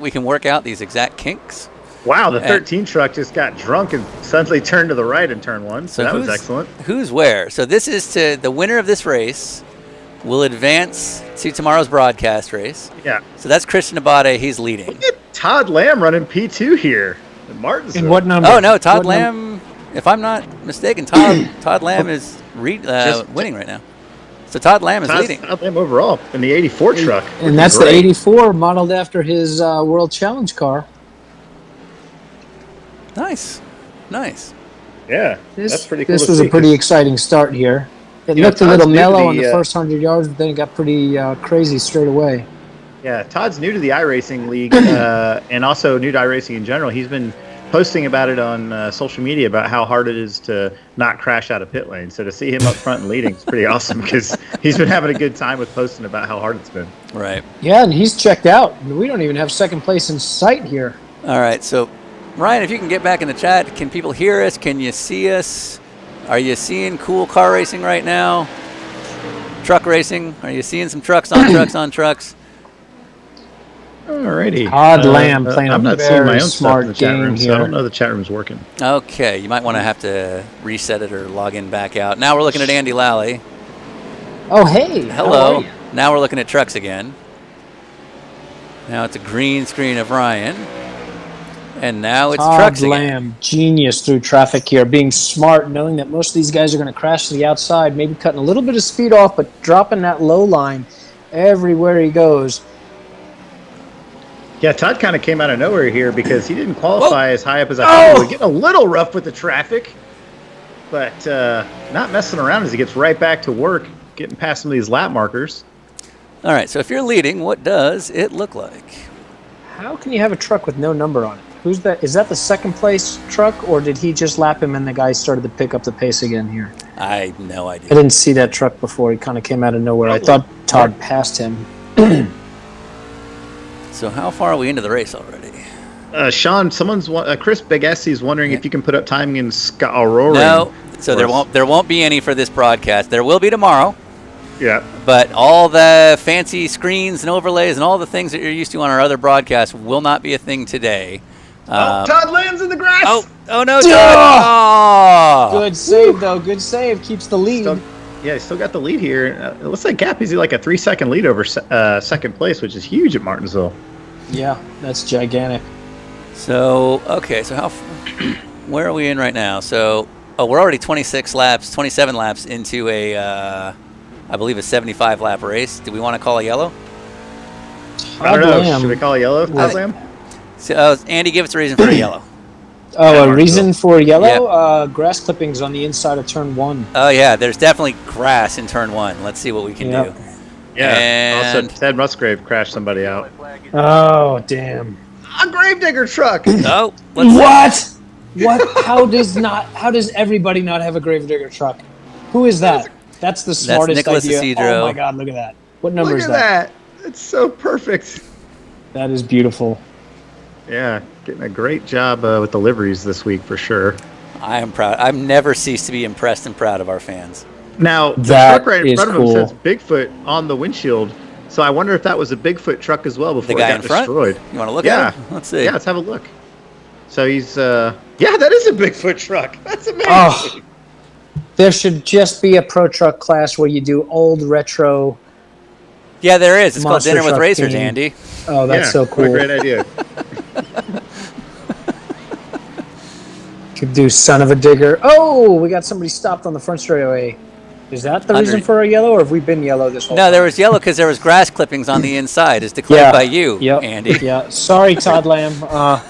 we can work out these exact kinks. Wow, the 13 truck just got drunk and suddenly turned to the right in turn 1. So that was excellent. Who's where? So this is the winner of this race will advance to tomorrow's broadcast race. Yeah. So that's Christian Abate. He's leading. Look at Todd Lamb running P2 here. Martinsville. In what number? Oh, no, Todd Lamb, if I'm not mistaken, Todd Lamb is winning right now. So Todd Lamb is leading. Todd Lamb overall in the 84 truck. And that's the 84 modeled after his World Challenge car. Nice. Yeah, that's pretty cool. This was a pretty exciting start here. It looked a little mellow in the first 100 yards, but then it got pretty crazy straight away. Yeah, Todd's new to the iRacing League and also new to iRacing in general. He's been posting about it on social media about how hard it is to not crash out of pit lane. So to see him up front and leading is pretty awesome because he's been having a good time with posting about how hard it's been. Right. Yeah, and he's checked out. We don't even have second place in sight here. All right, so Ryan, if you can get back in the chat, can people hear us? Can you see us? Are you seeing cool car racing right now? Truck racing? Are you seeing some trucks on trucks on trucks? Alrighty. Todd Lamb playing I'm a not seeing my very own smart stuff in the chat game room, here. so I don't know the chat room's working. Okay, you might want to have to reset it or log in back out. Now we're looking at Andy Lally. Oh, hey. Hello. Now we're looking at trucks again. Now it's a green screen of Ryan. And now it's trucks again. Todd Lamb, genius through traffic here, being smart, knowing that most of these guys are going to crash to the outside, maybe cutting a little bit of speed off, but dropping that low line everywhere he goes. Yeah, Todd kind of came out of nowhere here because he didn't qualify as high up as I thought he would. Getting a little rough with the traffic, but not messing around as he gets right back to work, getting past some of these lap markers. All right, so if you're leading, what does it look like? How can you have a truck with no number on it? Who's that? Is that the second place truck, or did he just lap him and the guy started to pick up the pace again here? I have no idea. I didn't see that truck before. He kind of came out of nowhere. I thought Todd passed him. So how far are we into the race already? Sean, Chris Big S is wondering if you can put up timing in Aurora. No, so there won't be any for this broadcast. There will be tomorrow. Yeah. But all the fancy screens and overlays and all the things that you're used to on our other broadcasts will not be a thing today. Todd lands in the grass. Oh no, Todd! Good save, though. Good save. Keeps the lead. He's still got the lead here. It looks like Gap is like a 3-second lead over second place, which is huge at Martinsville. Yeah, that's gigantic. So, so where are we in right now? So, we're already 27 laps into I believe a 75-lap race. Do we want to call a yellow? I don't know. Should we call a yellow, Todd Lamb? So, Andy, give us a reason for a yellow. Oh, a reason for yellow? Yep. Grass clippings on the inside of turn 1. Oh, yeah. There's definitely grass in turn 1. Let's see what we can do. Yeah. And also, Ted Musgrave crashed somebody out. Oh, damn. A gravedigger truck. Oh, what? What? How does everybody not have a gravedigger truck? Who is that? That's the smartest Nicholas idea. Isidro. Oh my God! Look at that. What number is that? Look at that. It's so perfect. That is beautiful. Yeah, getting a great job with the liveries this week for sure. I am proud. I've never ceased to be impressed and proud of our fans. Now, the truck right in front of him says Bigfoot on the windshield, so I wonder if that was a Bigfoot truck as well before it got destroyed. You want to look at it? Let's see. Yeah, let's have a look. So he's, that is a Bigfoot truck. That's amazing. Oh, there should just be a pro truck class where you do old retro. Yeah, there is. It's called Dinner with Racers, Andy. Oh, that's so cool. What a great idea. Could do Son of a Digger. Oh, we got somebody stopped on the front straightaway. Is that the reason for a yellow, or have we been yellow this whole time? No, there was yellow because there was grass clippings on the inside, as declared by you, Andy. Yeah, sorry, Todd Lamb. I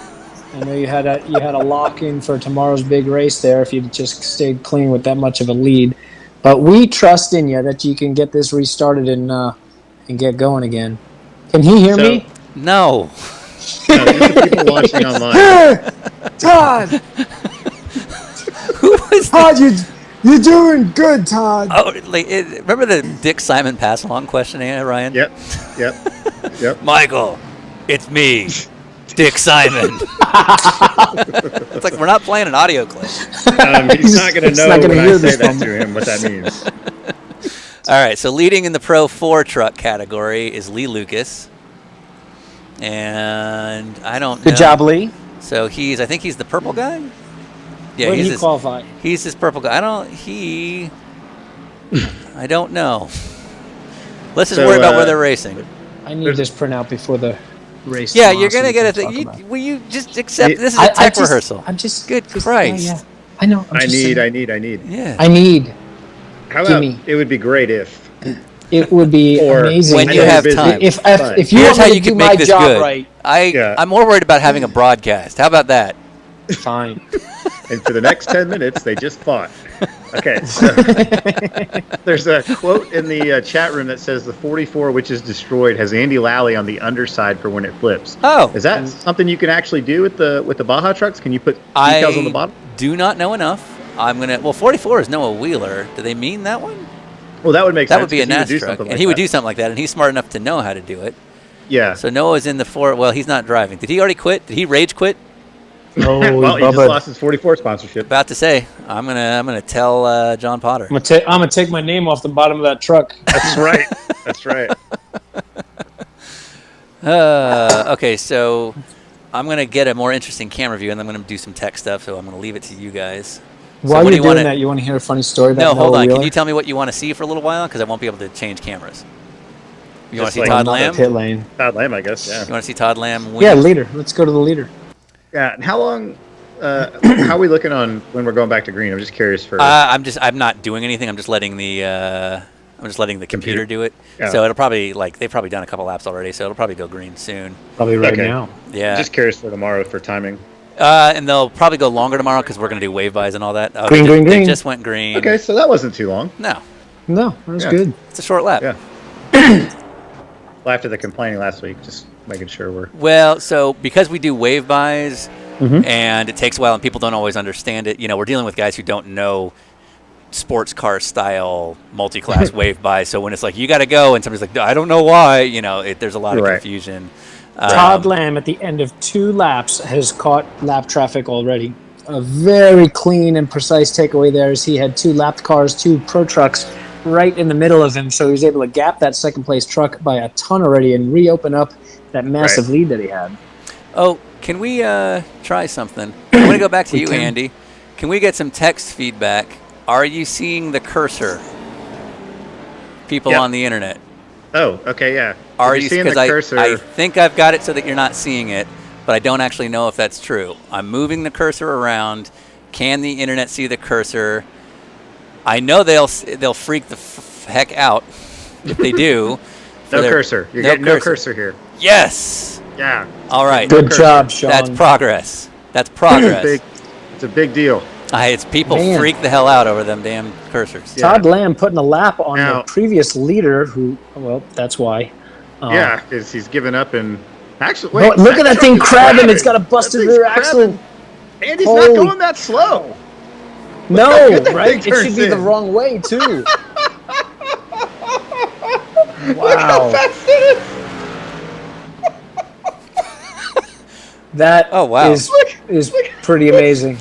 know you had a lock in for tomorrow's big race there if you just stayed clean with that much of a lead. But we trust in you that you can get this restarted and get going again. Can he hear me? No. People watching online. Todd! Who was Todd, you're doing good, Todd. Oh, remember the Dick Simon pass-along question, Ryan? Yep. Michael, it's me, Dick Simon. It's like we're not playing an audio clip. He's not going to know when I say that to him what that means. All right, so leading in the Pro 4 truck category is Lee Lucas. And I don't know. Good job, Lee. So I think he's the purple guy? Yeah, Where did he this, qualify? He's this purple guy. I don't know. Let's just worry about where they're racing. I need this printout before the race. Yeah, tomorrow you're so going to we get can it. talk about it. Will you just accept this is a tech rehearsal? I'm just Good Christ. Yeah. I know. I need. Yeah. I need. How about it would be great if. It would be amazing when you have time. If you Here's want how me you to do can my make this job good. right, I'm more worried about having a broadcast. How about that? fine. And for the next 10 minutes, they just fought. Okay. So there's a quote in the chat room that says the 44, which is destroyed, has Andy Lally on the underside for when it flips. Oh. Is that something you can actually do with the Baja trucks? Can you put decals on the bottom? Do not know enough. 44 is Noah Wheeler. Do they mean that one? Well, that would make sense. That would be a NAS truck, and he would do something like that, and he's smart enough to know how to do it. Yeah. So Noah's in the 4. Well, he's not driving. Did he already quit? Did he rage quit? Oh, well, he just lost his 44 sponsorship. About to say, I'm gonna tell John Potter. I'm gonna take my name off the bottom of that truck. That's right. That's right. Okay, so I'm gonna get a more interesting camera view, and then I'm gonna do some tech stuff. So I'm gonna leave it to you guys. While you're doing that, you want to hear a funny story about No, hold on. Wheeler? Can you tell me what you want to see for a little while? Because I won't be able to change cameras. You want to see like Todd Lamb? Pit lane. Todd Lamb, I guess. Yeah. You want to see Todd Lamb win? Yeah, leader. Let's go to the leader. Yeah. And how long? How are we looking on when we're going back to green? I'm just curious for. I'm not doing anything. I'm just letting the computer do it. Yeah. So it'll probably they've probably done a couple laps already. So it'll probably go green soon. Probably right now. Yeah. Just curious for tomorrow for timing. And they'll probably go longer tomorrorow because we're going to do wave buys and all that. Green. They just went green. Okay, so that wasn't too long. No, that was good. it's a short lap. Yeah. Well, after the complaining last week, just making sure we're. Well, so because we do wave buys Mm-hmm. and it takes a while and people don't always understand it, we're dealing with guys who don't know sports car style multi-class wave buys. So when it's like, you got to go and somebody's like, I don't know why, there's a lot of confusion. Todd Lamb at the end of 2 laps has caught lap traffic already. A very clean and precise takeaway there is he had 2 lapped cars, 2 pro trucks right in the middle of him, so he was able to gap that second place truck by a ton already and reopen up that massive lead that he had. Oh, can we try something? I want to go back to you, Andy. Can we get some text feedback? Are you seeing the cursor? People on the internet. Oh, okay, yeah. Are you seeing the cursor? I think I've got it so that you're not seeing it, but I don't actually know if that's true. I'm moving the cursor around. Can the internet see the cursor? I know they'll freak the heck out if they do. No cursor. You're getting no cursor here. Yes. Yeah. All right. Good job, Sean. That's progress. That's progress. It's a big deal. It's people freak the hell out over them damn cursors. Yeah. Todd Lamb putting a lap on the previous leader that's why. Yeah, because he's given up and actually. Wait, look at that thing crabbing. It's got a busted rear axle. Andy's not going that slow. No, right? It should be the wrong way, too. Wow. That is pretty amazing.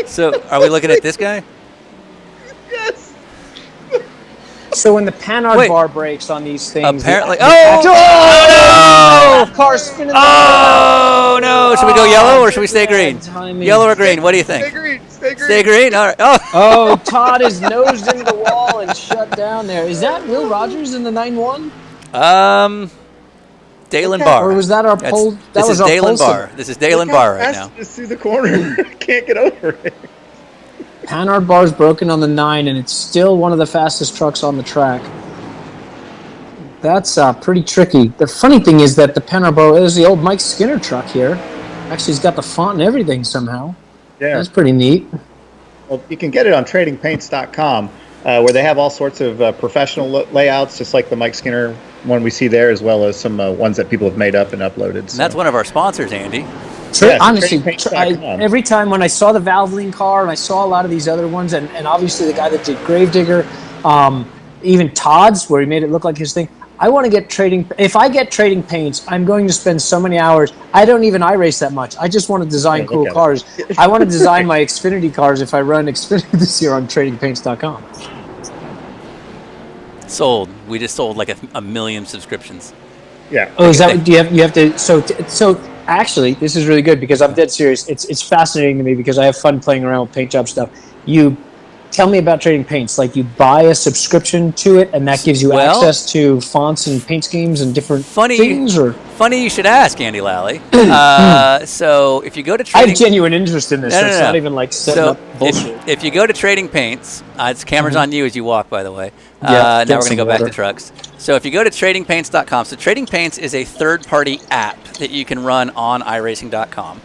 So, are we looking at this guy? Yes. So when the Panhard bar breaks on these things, apparently, no! Car spinning. Oh no! Should we go yellow or should we stay green? Yellow or green? What do you think? Stay green. Stay green. Stay green. All right. Oh, Todd is nosed into the wall and shut down there. Is that Will Rogers in the 9-1? Dalen Barr. Or was that our pole? This is Dalen Barr. This is Dalen Barr right now. Just through the corner. Can't get over it. Panhard bar's broken on the 9, and it's still one of the fastest trucks on the track. That's pretty tricky. The funny thing is that the Panhard bar is the old Mike Skinner truck here. Actually, he's got the font and everything somehow. Yeah. That's pretty neat. Well, you can get it on tradingpaints.com, where they have all sorts of professional layouts, just like the Mike Skinner one we see there, as well as some ones that people have made up and uploaded. So. That's one of our sponsors, Andy. Honestly, every time when I saw the Valvoline car and I saw a lot of these other ones, and obviously the guy that did Gravedigger, even Todd's, where he made it look like his thing, I want to get trading. If I get trading paints, I'm going to spend so many hours. I don't even iRace that much. I just want to design cool cars. I want to design my Xfinity cars if I run Xfinity this year on tradingpaints.com. Sold. We just sold like a million subscriptions. Yeah. Oh, is that? Do you have to? So actually, this is really good because I'm dead serious. It's fascinating to me because I have fun playing around with paint job stuff. You tell me about trading paints. Like you buy a subscription to it, and that gives you access to fonts and paint schemes and different things. Funny you should ask, Andy Lally. So if you go to I trading, have genuine interest in this. So it's not even like setting up bullshit. If you go to Trading Paints, it's cameras on you as you walk, by the way. Yeah, now we're going to go back to trucks. So if you go to tradingpaints.com, so Trading Paints is a third-party app that you can run on iRacing.com.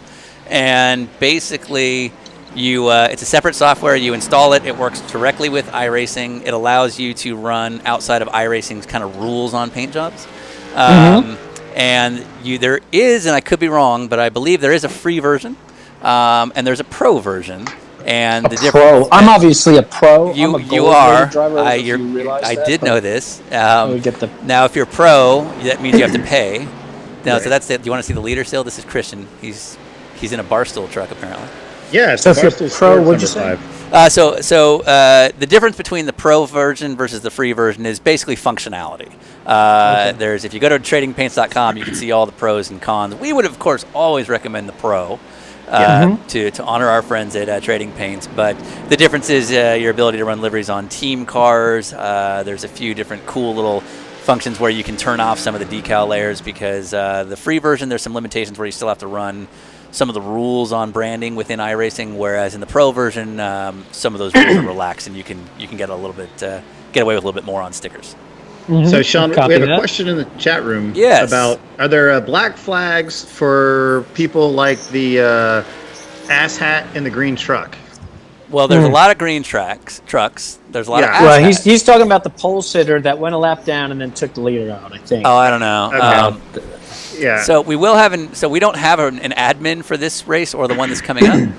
And basically, it's a separate software. You install it. It works directly with iRacing. It allows you to run outside of iRacing's kind of rules on paint jobs. And there is, and I could be wrong, but I believe there is a free version, and there's a pro version. And the difference. I'm obviously a pro. You are. I did know this. Now, if you're pro, that means you have to pay. Now, right. So that's it. Do you want to see the leader still? This is Christian. He's in a Barstool truck apparently. Yeah. So if you're pro, what'd you say? So the difference between the pro version versus the free version is basically functionality. Okay. If you go to tradingpaints.com, you can see all the pros and cons. We would, of course, always recommend the pro to honor our friends at Trading Paints. But the difference is your ability to run liveries on team cars. There's a few different cool little functions where you can turn off some of the decal layers because the free version, there's some limitations where you still have to run some of the rules on branding within iRacing, whereas in the pro version, some of those rules are relaxed and you can get a little bit get away with a little bit more on stickers. So, Sean, we have a question in the chat room about, are there black flags for people like the ass hat in the green truck? Well, there's a lot of green trucks. There's a lot of ass hats. He's talking about the pole sitter that went a lap down and then took the leader out, I think. Oh, I don't know. Okay. Yeah. So we will have so we don't have an admin for this race or the one that's coming up.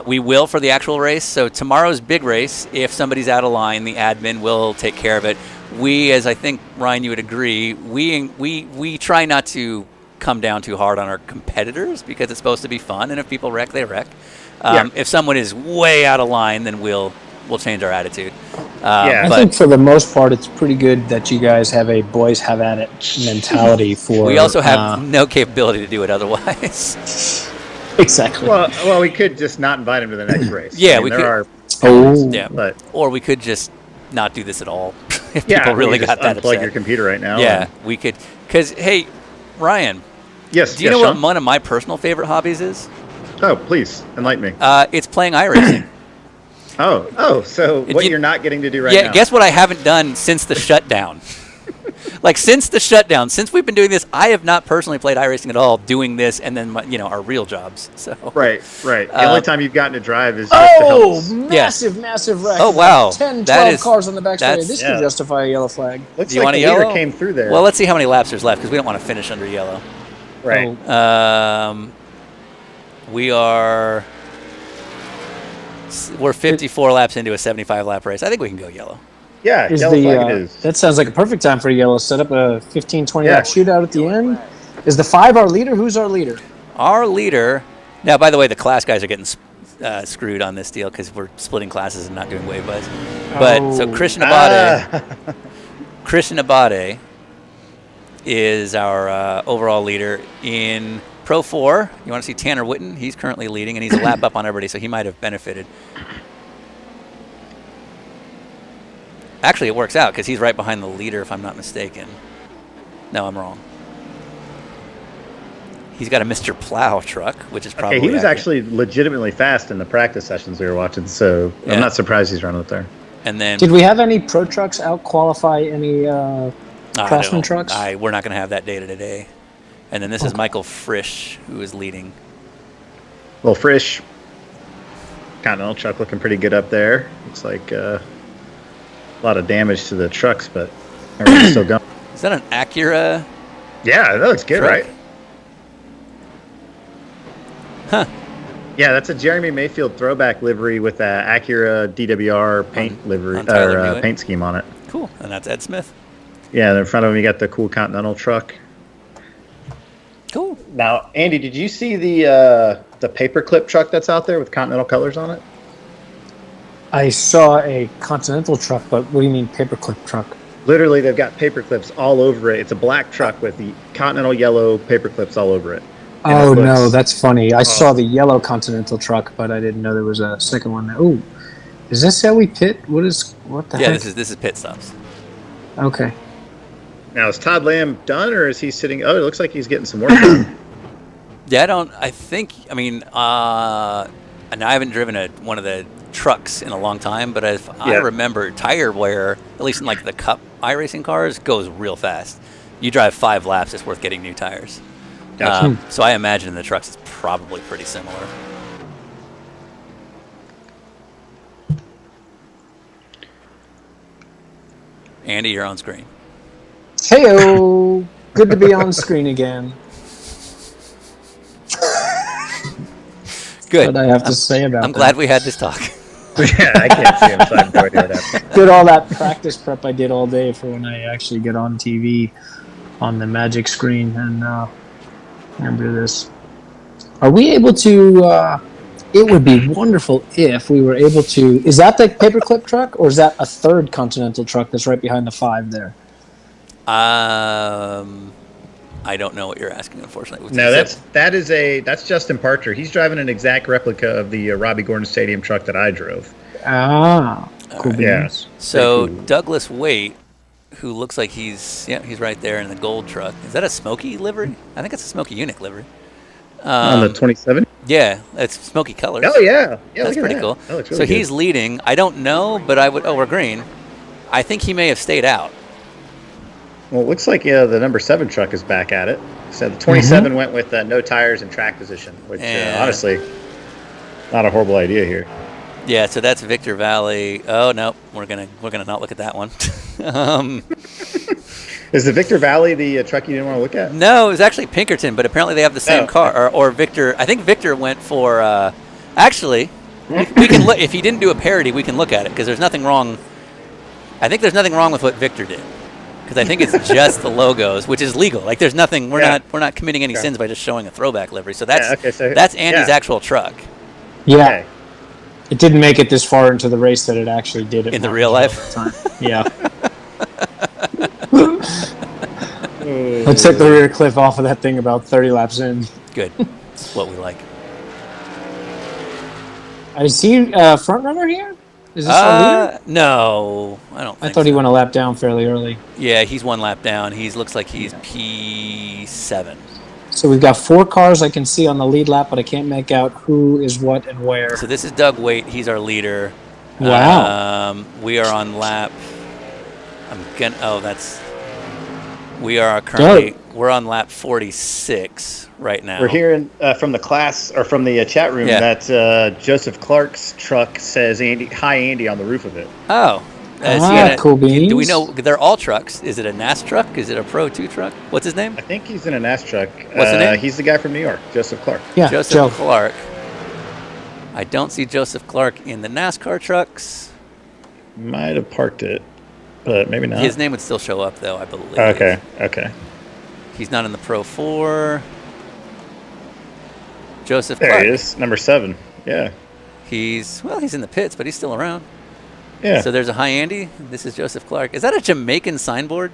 We will for the actual race. So tomorrow's big race, if somebody's out of line, the admin will take care of it. We, as I think Ryan, you would agree, we try not to come down too hard on our competitors because it's supposed to be fun, and if people wreck, they wreck. If someone is way out of line, then we'll change our attitude. I think for the most part, it's pretty good that you guys have a boys have at it mentality for. We also have no capability to do it otherwise. Exactly. Well, we could just not invite him to the next race. Yeah, we could. Or we could just not do this at all if people really got that upset. Unplug your computer right now. Yeah, we could. Because hey, Ryan. Yes. Do you know what one of my personal favorite hobbies is? Oh, please enlighten me. It's playing iRacing. So what you're not getting to do right now. Yeah, guess what I haven't done since the shutdown? Since we've been doing this, I have not personally played iRacing at all, doing this and then, our real jobs. So Right. The only time you've gotten to drive is just to help. Massive wreck. Oh, wow. 10, 12 cars on the backside. This could justify a yellow flag. Looks Do you like want the a yellow? leader came through there. Well, let's see how many laps there's left because we don't want to finish under yellow. Right. We're 54 laps into a 75-lap race. I think we can go yellow. Yeah, yellow flag it is. That sounds like a perfect time for yellow. Set up a 15-20 lap shootout at the end. Is the 5 our leader? Who's our leader? Our leader. Now, by the way, the class guys are getting screwed on this deal because we're splitting classes and not doing wave buzz. But so Christian Abate is our overall leader in Pro 4. You want to see Tanner Witten? He's currently leading, and he's a lap up on everybody, so he might have benefited. Actually, it works out because he's right behind the leader, if I'm not mistaken. No, I'm wrong. He's got a Mr. Plow truck, which is probably he was actually legitimately fast in the practice sessions we were watching, so I'm not surprised he's running up there. And then, did we have any pro trucks out qualify any Craftsman trucks? We're not going to have that data today. And then this is Michael Frisch, who is leading. Well, Frisch, Continental truck looking pretty good up there. Looks like a lot of damage to the trucks, but everything's still going. Is that an Acura? Yeah, that looks good, truck? Right? Huh. Yeah, that's a Jeremy Mayfield throwback livery with an Acura DwR paint livery or paint scheme on it. Cool, and that's Ed Smith. Yeah, and in front of him you got the cool Continental truck. Cool. Now, Andy, did you see the paperclip truck that's out there with Continental colors on it? I saw a Continental truck, but what do you mean paperclip truck? Literally, they've got paper clips all over it. It's a black truck with the Continental yellow paper clips all over it. And Oh it looks- no, that's funny. I saw the yellow Continental truck, but I didn't know there was a second one. Oh, is this how we pit? What the Yeah, heck? this is pit stops. Okay. Now, is Todd Lamb done, or is he sitting? Oh, it looks like he's getting some work done. Yeah, and I haven't driven one of the trucks in a long time, but if I remember, tire wear, at least in like the Cup iRacing cars, goes real fast. You drive 5 laps, it's worth getting new tires. Gotcha. So I imagine the trucks is probably pretty similar. Andy, you're on screen. Heyo, good to be on screen again. Good. What I have to say about I'm glad we had this talk. Yeah, I can't see him, so I have no idea what happened. Did all that practice prep I did all day for when I actually get on TV on the magic screen and remember this. Are we able to? It would be wonderful if we were able to. Is that the paperclip truck, or is that a third Continental truck that's right behind the 5 there? I don't know what you're asking, unfortunately. No, that's Justin Parcher. He's driving an exact replica of the Robbie Gordon Stadium truck that I drove. Ah, cool right. beans. Yeah. So Pretty cool. Douglas Waite, who looks like he's right there in the gold truck. Is that a Smoky livery? I think it's a Smoky Unique livery. On the 27? Yeah, it's Smoky colors. Oh, yeah. Yeah, That's look at pretty that. cool. That looks So really good. he's leading. I don't know, but I would. Oh, we're green. I think he may have stayed out. Well, it looks like the number 7 truck is back at it. So the 27 went with no tires and track position, which honestly, not a horrible idea here. Yeah, so that's Victor Valley. Oh no, we're gonna not look at that one. Is the Victor Valley the truck you didn't want to look at? No, it was actually Pinkerton, but apparently they have the same car. Or Victor. I think Victor went for. Actually, we can look. If he didn't do a parody, we can look at it because there's nothing wrong. I think there's nothing wrong with what Victor did. Because I think it's just the logos, which is legal. Like there's nothing. We're not committing any sins by just showing a throwback livery. So that's Andy's actual truck. Yeah. Okay. It didn't make it this far into the race that it actually did it In the real life? Yeah. I took the rear cliff off of that thing about 30 laps in. Good. That's what we like. Is he front runner here? Is this our leader? No, I don't think I thought he so. went a lap down fairly early. Yeah, he's 1 lap down. Looks like he's P7. So we've got 4 cars I can see on the lead lap, but I can't make out who is what and where. So this is Doug Waite. He's our leader. Wow. We are on lap. We're on lap 46 right now. We're hearing from the class or from the chat room that Joseph Clark's truck says "Hi Andy" on the roof of it. Oh. Cool beans. Do we know they're all trucks? Is it a NAS truck? Is it a Pro 2 truck? What's his name? I think he's in a NAS truck. What's the name? He's the guy from New York, Joseph Clark. Yeah, Joseph Joe. Clark. I don't see Joseph Clark in the NASCAR trucks. Might have parked it, but maybe not. His name would still show up, though, I believe. Okay. He's not in the Pro 4. Joseph There Clark. he is, number 7. Yeah. He's in the pits, but he's still around. Yeah. So there's a Hi Andy. This is Joseph Clark. Is that a Jamaican signboard?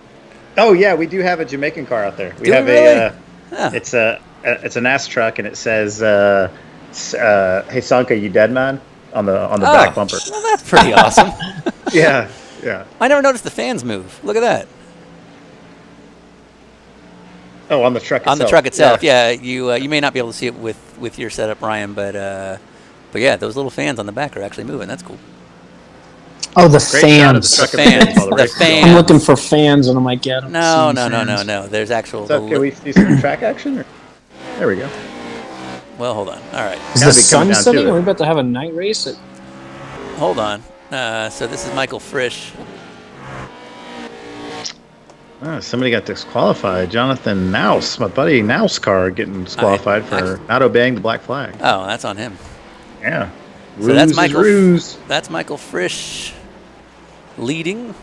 Oh yeah, we do have a Jamaican car out there. We Do we have really? it's a NAS truck, and it says "Hey Sanka, you dead man" on the back bumper. Well, that's pretty awesome. Yeah. I never noticed the fans move. Look at that. Oh, on the truck itself. On the truck itself, yeah. You may not be able to see it with your setup, Ryan, but yeah, those little fans on the back are actually moving. That's cool. Oh, the Great shot of fans. the truck The at the end fans. while the The race is going. fans. I'm looking for fans, and I'm like, yeah, I don't No. see fans. There's actual. So can we see some track action? Or? There we go. Well, hold on. All right, Is Gotta the be coming sun down to setting? it. Are we about to have a night race? hold on. So this is Michael Frisch. Somebody got disqualified. Jonathan Naus, my buddy Naus car, getting disqualified for not obeying the black flag. Oh, that's on him. Yeah. So that's Ruse is Michael. ruse. That's Michael Frisch leading.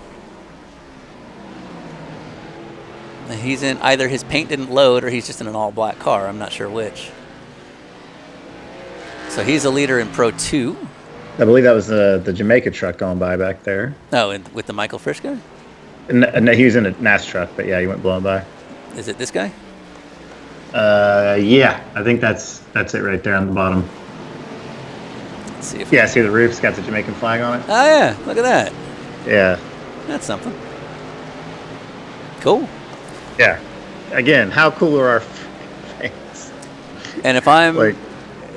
He's in either his paint didn't load or he's just in an all black car. I'm not sure which. So he's a leader in Pro 2. I believe that was the Jamaica truck going by back there. Oh, and with the Michael Frisch guy? No, he was in a NAS truck, but yeah, he went blowing by. Is it this guy? Yeah, I think that's it right there on the bottom. Let's see if Yeah, see the roof's got the Jamaican flag on it. Oh yeah, look at that. Yeah, That's something. Cool. yeah. Again, how cool are our fans? And if I'm, Like,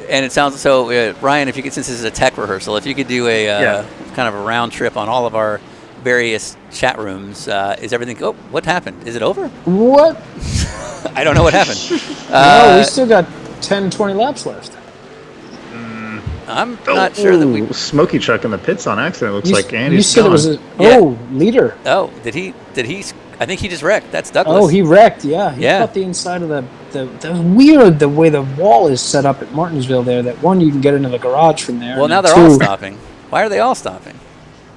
and it sounds so, Ryan, if you could, since this is a tech rehearsal, if you could do a kind of a round trip on all of our various chat rooms, is everything? Oh, what happened? Is it over? What? I don't know what happened. No, we still got 10, 20 laps left. I'm not sure that we. Smoky truck in the pits on accident. Looks like Andy's You said gone. it was leader. Oh, did he? I think he just wrecked. That's Douglas. Oh, he wrecked. Yeah, he Yeah. cut the inside of the weird the way the wall is set up at Martinsville there. That one you can get into the garage from there. Well, and now then they're all two- stopping. Why are they all stopping?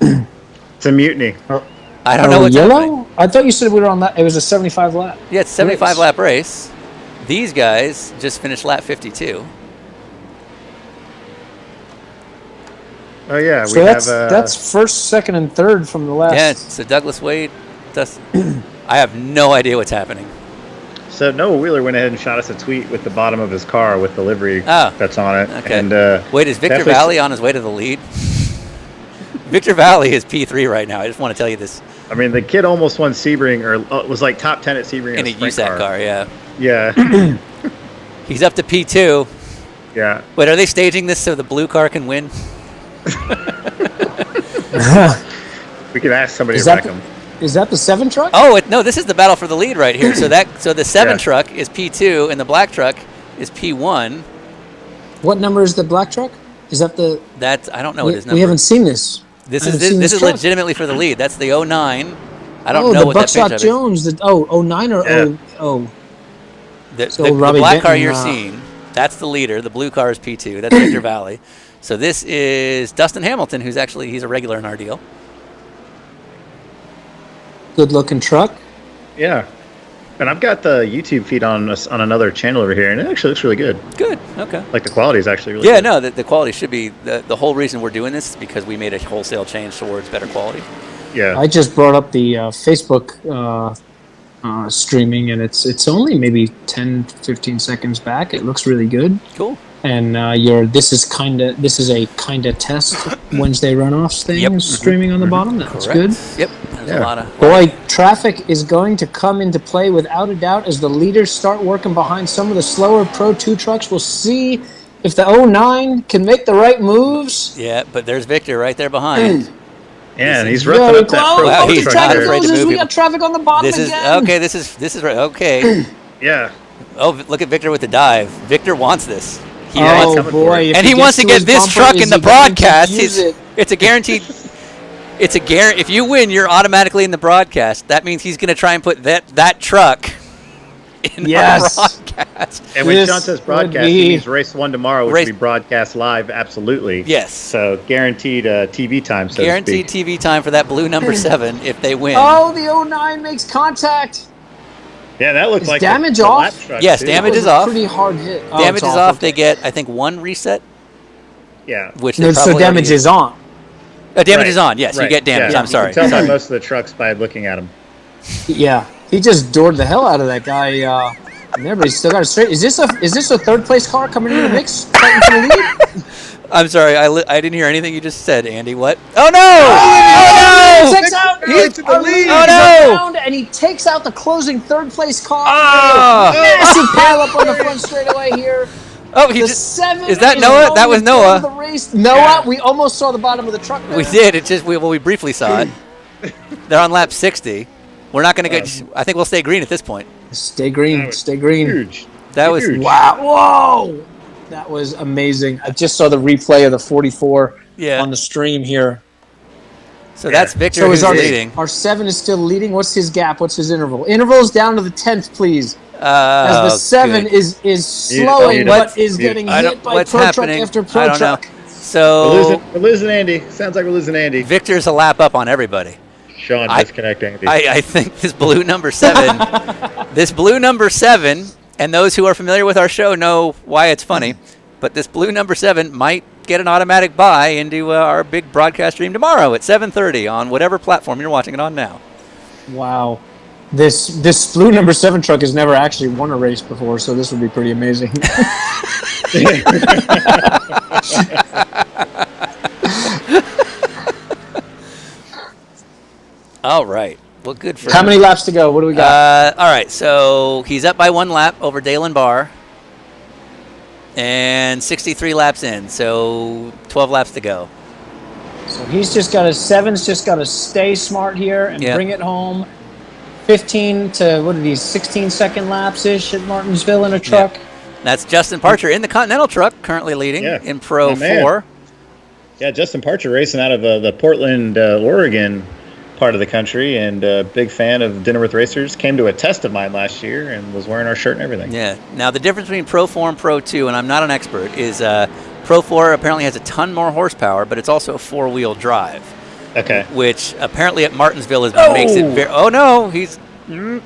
It's a mutiny. I don't know what's yellow. happening. I thought you said we were on that. It was a 75 lap. Yeah, it's a 75 race. lap race. These guys just finished lap 52. Oh yeah, So that's first, second, and third from the last. Yeah, so Douglas Wade. I have no idea what's happening. So Noah Wheeler went ahead and shot us a tweet with the bottom of his car with the livery Oh, that's on it. okay. And Wait, is Victor definitely- Valley on his way to the lead? Victor Valley is P3 right now. I just want to tell you this. I mean, the kid almost won Sebring, or was like top 10 at Sebring In a sprint USAC car, yeah. Yeah, He's up to P2. yeah. Wait, are they staging this so the blue car can win? We could ask somebody Is to that wreck the- him. Is that the 7 truck? Oh, no, this is the battle for the lead right here. So the 7 Yeah. truck is P2 and the black truck is P1. What number is the black truck? Is that the? That's, I don't know what his number We haven't seen this. This I is haven't seen this is truck. legitimately for the lead. That's the 09. I don't Oh, know the what that Buckshot picture is. Jones. The 09 or Yeah. oh. The, So the Robbie black car Benton, you're seeing, that's the leader. The blue car is P2. That's Victor Valley. So this is Dustin Hamilton, who's actually he's a regular in our deal. Good looking truck. Yeah. And I've got the YouTube feed on another channel over here, and it actually looks really good. Good. Okay. Like the quality is actually really Yeah. good. No, the quality should be the whole reason we're doing this is because we made a wholesale change towards better quality. Yeah. I just brought up the Facebook streaming, and it's only maybe 10, 15 seconds back. It looks really good. Cool. And this is a kinda test Wednesday runoffs thing Yep. streaming on the bottom. That's Correct. good. Yep. There's a Yeah. lot of. Boy, traffic is going to come into play without a doubt as the leaders start working behind some of the slower Pro 2 trucks. We'll see if the 09 can make the right moves. Yeah, but there's Victor right there behind. Yeah, and he's Yo, roughing up that close. pro Wow, Oh, he's the not traffic afraid to closes. move We him. got traffic on the bottom This is again. okay. This is right. Okay. Yeah. Oh, look at Victor with the dive. Victor wants this. He Yeah, wants he's Oh coming for boy! it. if and he gets wants to get his this bumper, truck is in the he going to broadcast. use it? It's a guaranteed. It's a guarantee. If you win, you're automatically in the broadcast. That means he's going to try and put that truck in Yes. our broadcast. And when This Sean says would broadcast, be- he means race 1 tomorrow, which Race- will be broadcast live, absolutely. Yes. So guaranteed TV time, so Guaranteed to speak. TV time for that blue number 7 if they win. Oh, the 09 makes contact. Yeah, that looks Is like damage the off? lap truck, Yes, too. damage That was is a off. Pretty hard hit. Oh, Damage it's is off. okay. They get, I think, 1 reset, Yeah. which they No, probably so damage already- is on. damage Right, is on. Yes, you right, get damage. yeah. I'm sorry. You can tell Sorry. by most of the trucks by looking at them. Yeah, he just doored the hell out of that guy. And everybody's still got it straight. Is this a third place car coming in the mix, fighting for the lead? I'm sorry. I didn't hear anything you just said, Andy. What? Oh no! He Oh takes out He's to the our lead. lead Oh, no! around, and he takes out the closing third place car. Ah! Massive pile up on the front straightaway here. Oh, he The just. 7 is that Noah? That was going Noah. for the race. Noah, Yeah. we almost saw the bottom of the truck. We there. did. It just we briefly saw it. They're on lap 60. We're not going to get. I think we'll stay green at this point. Stay green. That was Stay green. Huge. That was Huge. Wow! Whoa! That was amazing. I just saw the replay of the 44 yeah. on the stream here. So that's Yeah. Victor So who's is our leading. our 7 is still leading. What's his gap? What's his interval? Interval's down to the 10th, please. As the 7 good. is slowing, Need it. but is Need it. getting I don't- hit by what's pro happening? truck after I pro don't know. truck. So We're losing Andy. Sounds like we're losing Andy. Victor's a lap up on everybody. Sean, I- disconnect Andy. I think this blue number 7, this blue number 7, and those who are familiar with our show know why it's funny, but this blue number 7 might get an automatic buy into our big broadcast stream tomorrow at 7:30 on whatever platform you're watching it on now. Wow. This blue number 7 truck has never actually won a race before, so this would be pretty amazing. All right. Well, good for How him. many laps to go? What do we got? All right. So he's up by 1 lap over Dalen Barr. And 63 laps in. So 12 laps to go. So he's just got Seven's just got to stay smart here and bring it home. 15 to, 16-second laps-ish at Martinsville in a truck. Yep. That's Justin Parcher in the Continental truck, currently leading in Pro 4. Yeah, Justin Parcher racing out of the Portland, Oregon part of the country, and a big fan of Dinner with Racers. Came to a test of mine last year and was wearing our shirt and everything. Yeah. Now, the difference between Pro 4 and Pro 2, and I'm not an expert, is Pro 4 apparently has a ton more horsepower, but it's also a 4-wheel drive. Okay. Which apparently at Martinsville makes it very... Oh, no. He's... So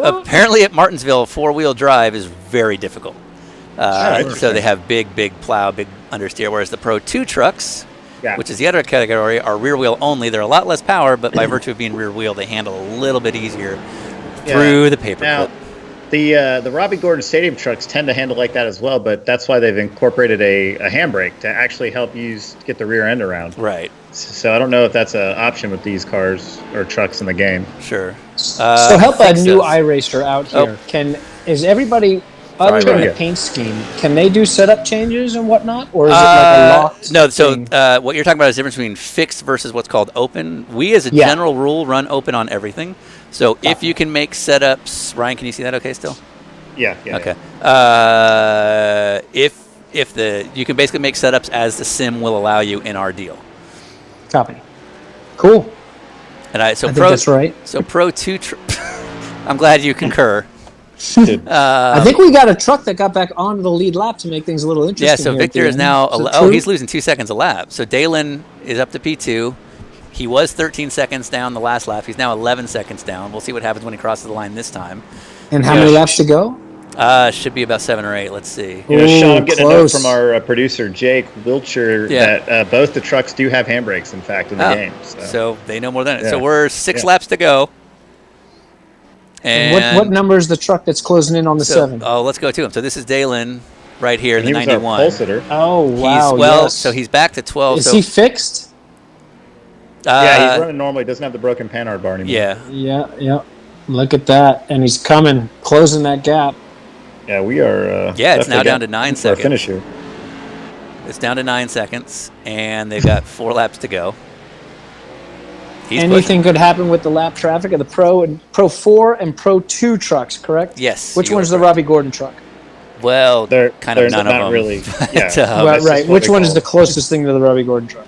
apparently at Martinsville, 4-wheel drive is very difficult. So they have big plow, big understeer, whereas the Pro 2 trucks, which is the other category, are rear wheel only. They're a lot less power, but by virtue of being rear wheel, they handle a little bit easier through the paperclip. The Robbie Gordon Stadium trucks tend to handle like that as well, but that's why they've incorporated a handbrake to actually help get the rear end around. Right. So I don't know if that's an option with these cars or trucks in the game. Sure. So help a new iRacer out here. Is everybody, other than the paint scheme, can they do setup changes and whatnot, or is it like a locked No. So thing? what you're talking about is the difference between fixed versus what's called open. We, as a general rule, run open on everything. So if you can make setups, Ryan, can you see that okay still? Yeah. Okay. You can basically make setups as the sim will allow you in our deal. Copy. Cool. And I think that's right. So Pro 2, I'm glad you concur. I think we got a truck that got back onto the lead lap to make things a little interesting. Yeah, so Victor is now, he's losing 2 seconds a lap. So Dalen is up to P2. He was 13 seconds down the last lap. He's now 11 seconds down. We'll see what happens when he crosses the line this time. And how many laps to go? Should be about 7 or 8. Let's see. Sean, I'm getting a note from our producer, Jake Wiltshire, that both the trucks do have handbrakes, in fact, in the game. So they know more than it. So we're 6 laps to go. And what number is the truck that's closing in on the 7? Oh, let's go to him. So this is Dalen right here, and the he 91. Was our pole sitter. Oh, wow. So he's back to 12. Is he fixed? Yeah, he's running normally. Doesn't have the broken panhard bar anymore. Yeah. Look at that. And he's coming, closing that gap. Yeah, we are. It's now down to 9 seconds. Finish here. It's down to 9 seconds, and they've got 4 laps to go. Anything could happen with the lap traffic of the Pro 4 and Pro 2 trucks, correct? Yes. Which one's the Robbie Gordon truck? Well, none of them. Really. Right. Which one is the closest thing to the Robbie Gordon truck?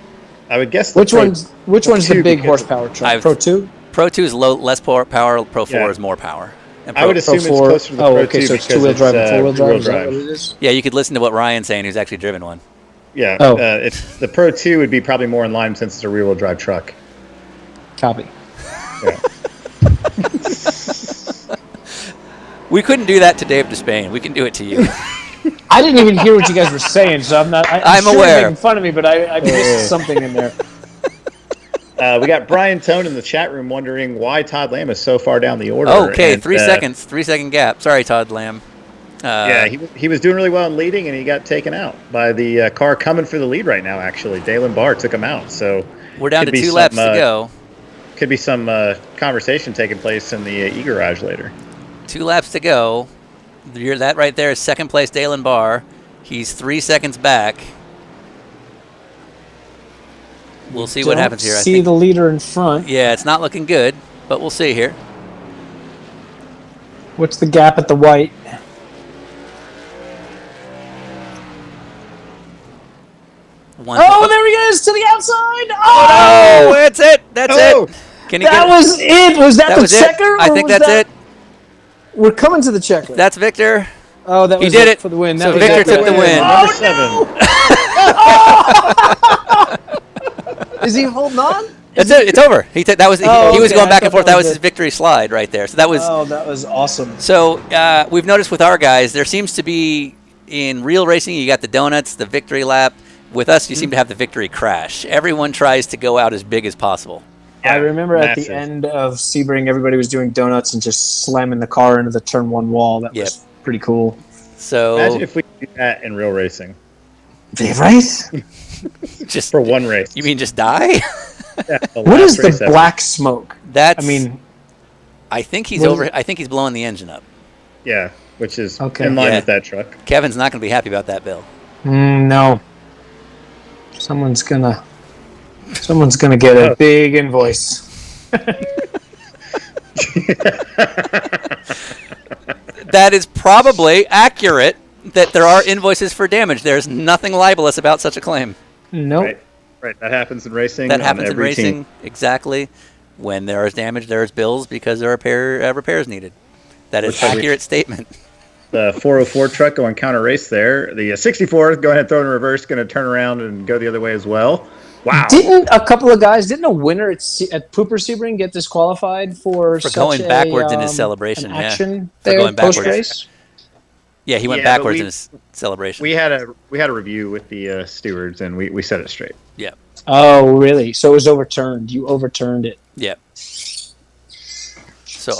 I would guess. Which one's the big horsepower truck? Pro 2. Pro 2 is less power. Pro 4 is more power. I would assume it's closer to the Pro 2 so it's because two-wheel drive and four-wheel drive. rear-wheel Is that what it is? Yeah, you could listen to what Ryan's saying, who's actually driven one. Yeah. It's the Pro 2 would be probably more in line since it's a rear-wheel drive truck. Copy. Yeah. We couldn't do that to Dave Despain. We can do it to you. I didn't even hear what you guys were saying, so I'm not. I'm sure aware. You're making fun of me, but I missed something in there. We got Brian Tone in the chat room wondering why Todd Lamb is so far down the order. Okay, 3 seconds. 3-second gap. Sorry, Todd Lamb. He was doing really well in leading, and he got taken out by the car coming for the lead right now, actually. Dalen Barr took him out. So we're down to 2 laps to go. Could be some conversation taking place in the e-garage later. 2 laps to go. That right there is second place Dalen Barr. He's 3 seconds back. We'll see what happens here. I think the leader in front. Yeah, it's not looking good, but we'll see here. What's the gap at the white? There he is to the outside. Oh, that's it. That's it. Can he was it. Was that the checker? I think that's it. We're coming to the checker. That's Victor. Oh, that was he did it for the win. So Victor took the win. Number 7. Is he holding on? That's it. It's over. He was going back and forth. That was his victory slide right there. So that was. Oh, that was awesome. So we've noticed with our guys, there seems to be in real racing, you got the donuts, the victory lap. With us, you seem to have the victory crash. Everyone tries to go out as big as possible. Yeah, I remember at massive. the end of Sebring, everybody was doing donuts and just slamming the car into the turn one wall. That was pretty cool. So Imagine if we could do that in real racing Right? just for one race. You mean just die? Yeah, What is the black smoke? That's. I mean, I think he's what is over. it? I think he's blowing the engine up. Yeah, which is Okay. in line Yeah. with that truck. Kevin's not going to be happy about that, Bill. No. Someone's gonna get a big invoice. That is probably accurate. That there are invoices for damage. There's nothing libelous about such a claim. Nope. Right. That happens in racing. That on happens in every racing. team. Exactly. When there is damage, there is bills because there are repairs needed. That is Which I accurate statement. The 404 truck going counter race there. The 64 go ahead, throw in reverse, going to turn around and go the other way as well. Wow. Didn't a winner at Pooper Sebring get disqualified for going such backwards in his an celebration? action For there going backwards. post-race? Yeah, he went Yeah, but backwards in his celebration. We had a review with the stewards, and we set it straight. Yeah. Oh, really? So it was overturned. You overturned it. Yeah. So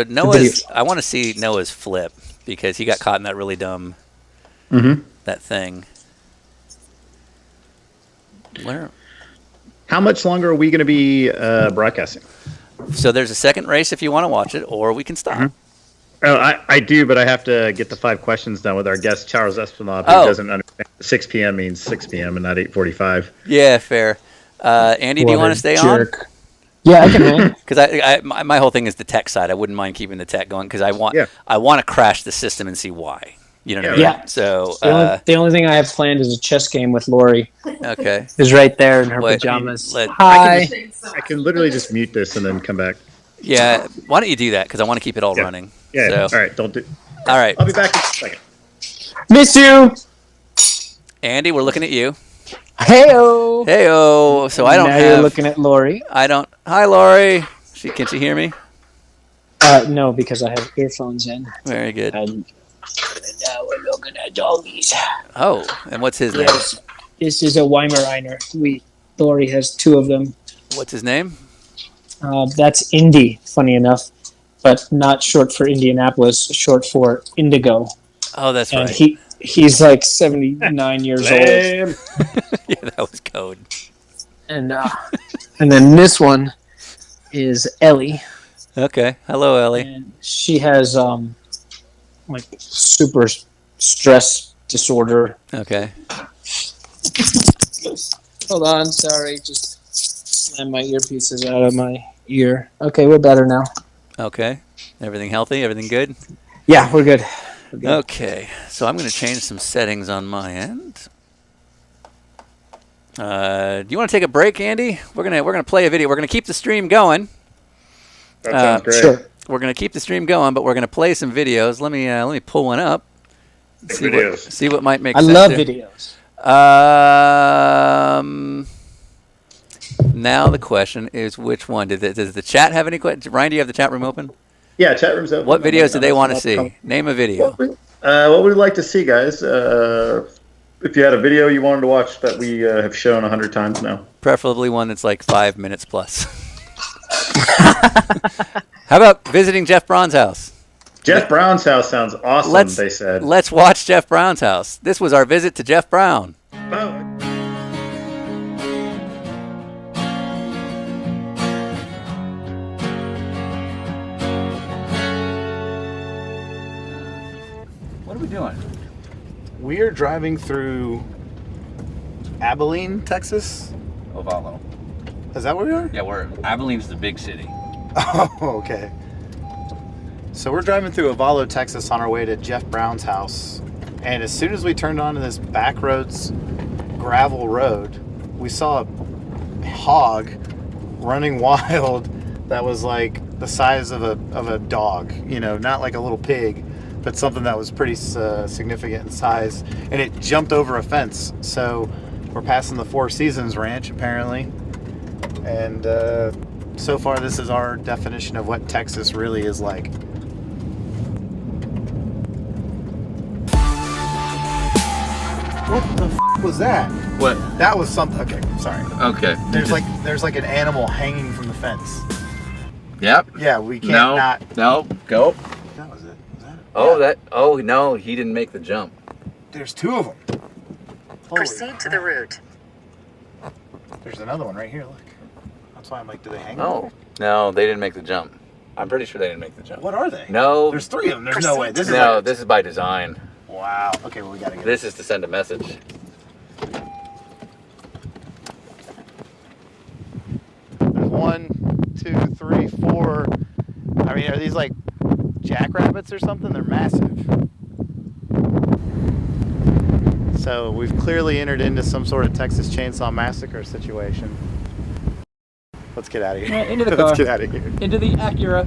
Noah's. I want to see Noah's flip because he got caught in that really dumb that thing. Where? How much longer are we going to be broadcasting? So there's a second race if you want to watch it, or we can stop. Oh, I do, but I have to get the 5 questions done with our guest Charles Espinal, who doesn't understand 6 p.m. means 6 p.m. and not 8:45. Yeah, fair. Andy, do you want to stay on? Yeah, I can hang. Because my whole thing is the tech side. I wouldn't mind keeping the tech going because I want to crash the system and see why. You know what I mean? Yeah. So The only thing I have planned is a chess game with Lori. Okay. Is right there in her Wait, pajamas. let- Hi. I can literally just mute this and then come back. Yeah. Why don't you do that? Because I want to keep it all running. Yeah. So, All right. Don't do. all right. I'll be back in a second. Miss you. Andy, we're looking at you. Heyo. Heyo. So I don't now have. you're looking at Lori. I don't. Hi, Lori. Can she hear me? No, because I have earphones in. Very good. And now we're looking at doggies. Oh, and what's his name? Yes. This is a Weimaraner. Lori has 2 of them. What's his name? That's Indy, funny enough, but not short for Indianapolis, short for Indigo. Oh, that's And right. he's like 79 years old. Yeah, that was code. And then this one is Ellie. Okay. Hello, Ellie. And she has like super stress disorder. Okay. Hold on, sorry, just slammed my earpieces out of my ear. Okay, we're better now. Okay. Everything healthy? Everything good? Yeah, we're good. Okay. So I'm going to change some settings on my end. Do you want to take a break, Andy? We're gonna play a video. We're gonna keep the stream going. That sounds great. Sure. We're gonna keep the stream going, but we're gonna play some videos. Let me pull one up. See what might make I sense. love here. videos. Now the The question is, which one? Does the chat have any questions? Ryan, do you have the chat room open? Yeah, chat room's open. What videos do they want to see? Name a video. What would you like to see, guys? If you had a video you wanted to watch that we have shown 100 times now. Preferably one that's like 5 minutes plus. How about visiting Jeff Braun's house? Jeff Braun's house sounds awesome, they said. Let's watch Jeff Braun's house. This was our visit to Jeff Braun. Oh. What are we doing? We are driving through Abilene, Texas. Ovalo. Is that where we are? Yeah, Abilene's the big city. Oh, okay. So we're driving through Ovalo, Texas on our way to Jeff Braun's house. And as soon as we turned onto this back roads gravel road, we saw a hog running wild that was like the size of a dog, not like a little pig, but something that was pretty significant in size. And it jumped over a fence. So we're passing the Four Seasons Ranch, apparently. And so far, this is our definition of what Texas really is like. What the f was that? What? That was something. Okay, sorry. Okay. There's like an animal hanging from the fence. Yep. Yeah, we can't not. No. Go. That was it. Was that it? Oh, Yeah. Oh no, he didn't make the jump. There's two of them. Proceed to the route. There's another one right here. Look. That's why I'm like, do they hang? Oh. No, they didn't make the jump. I'm pretty sure they didn't make the jump. What are they? No. There's three of them. There's no way. This is No, like, this is by design. wow. Okay, well we gotta get This is to send a message. There's 1, 2, 3, 4. I mean, are these like jackrabbits or something? They're massive. So we've clearly entered into some sort of Texas Chainsaw Massacre situation. Let's get out of here. Yeah, into the car. Let's get out of here. Into the Acura.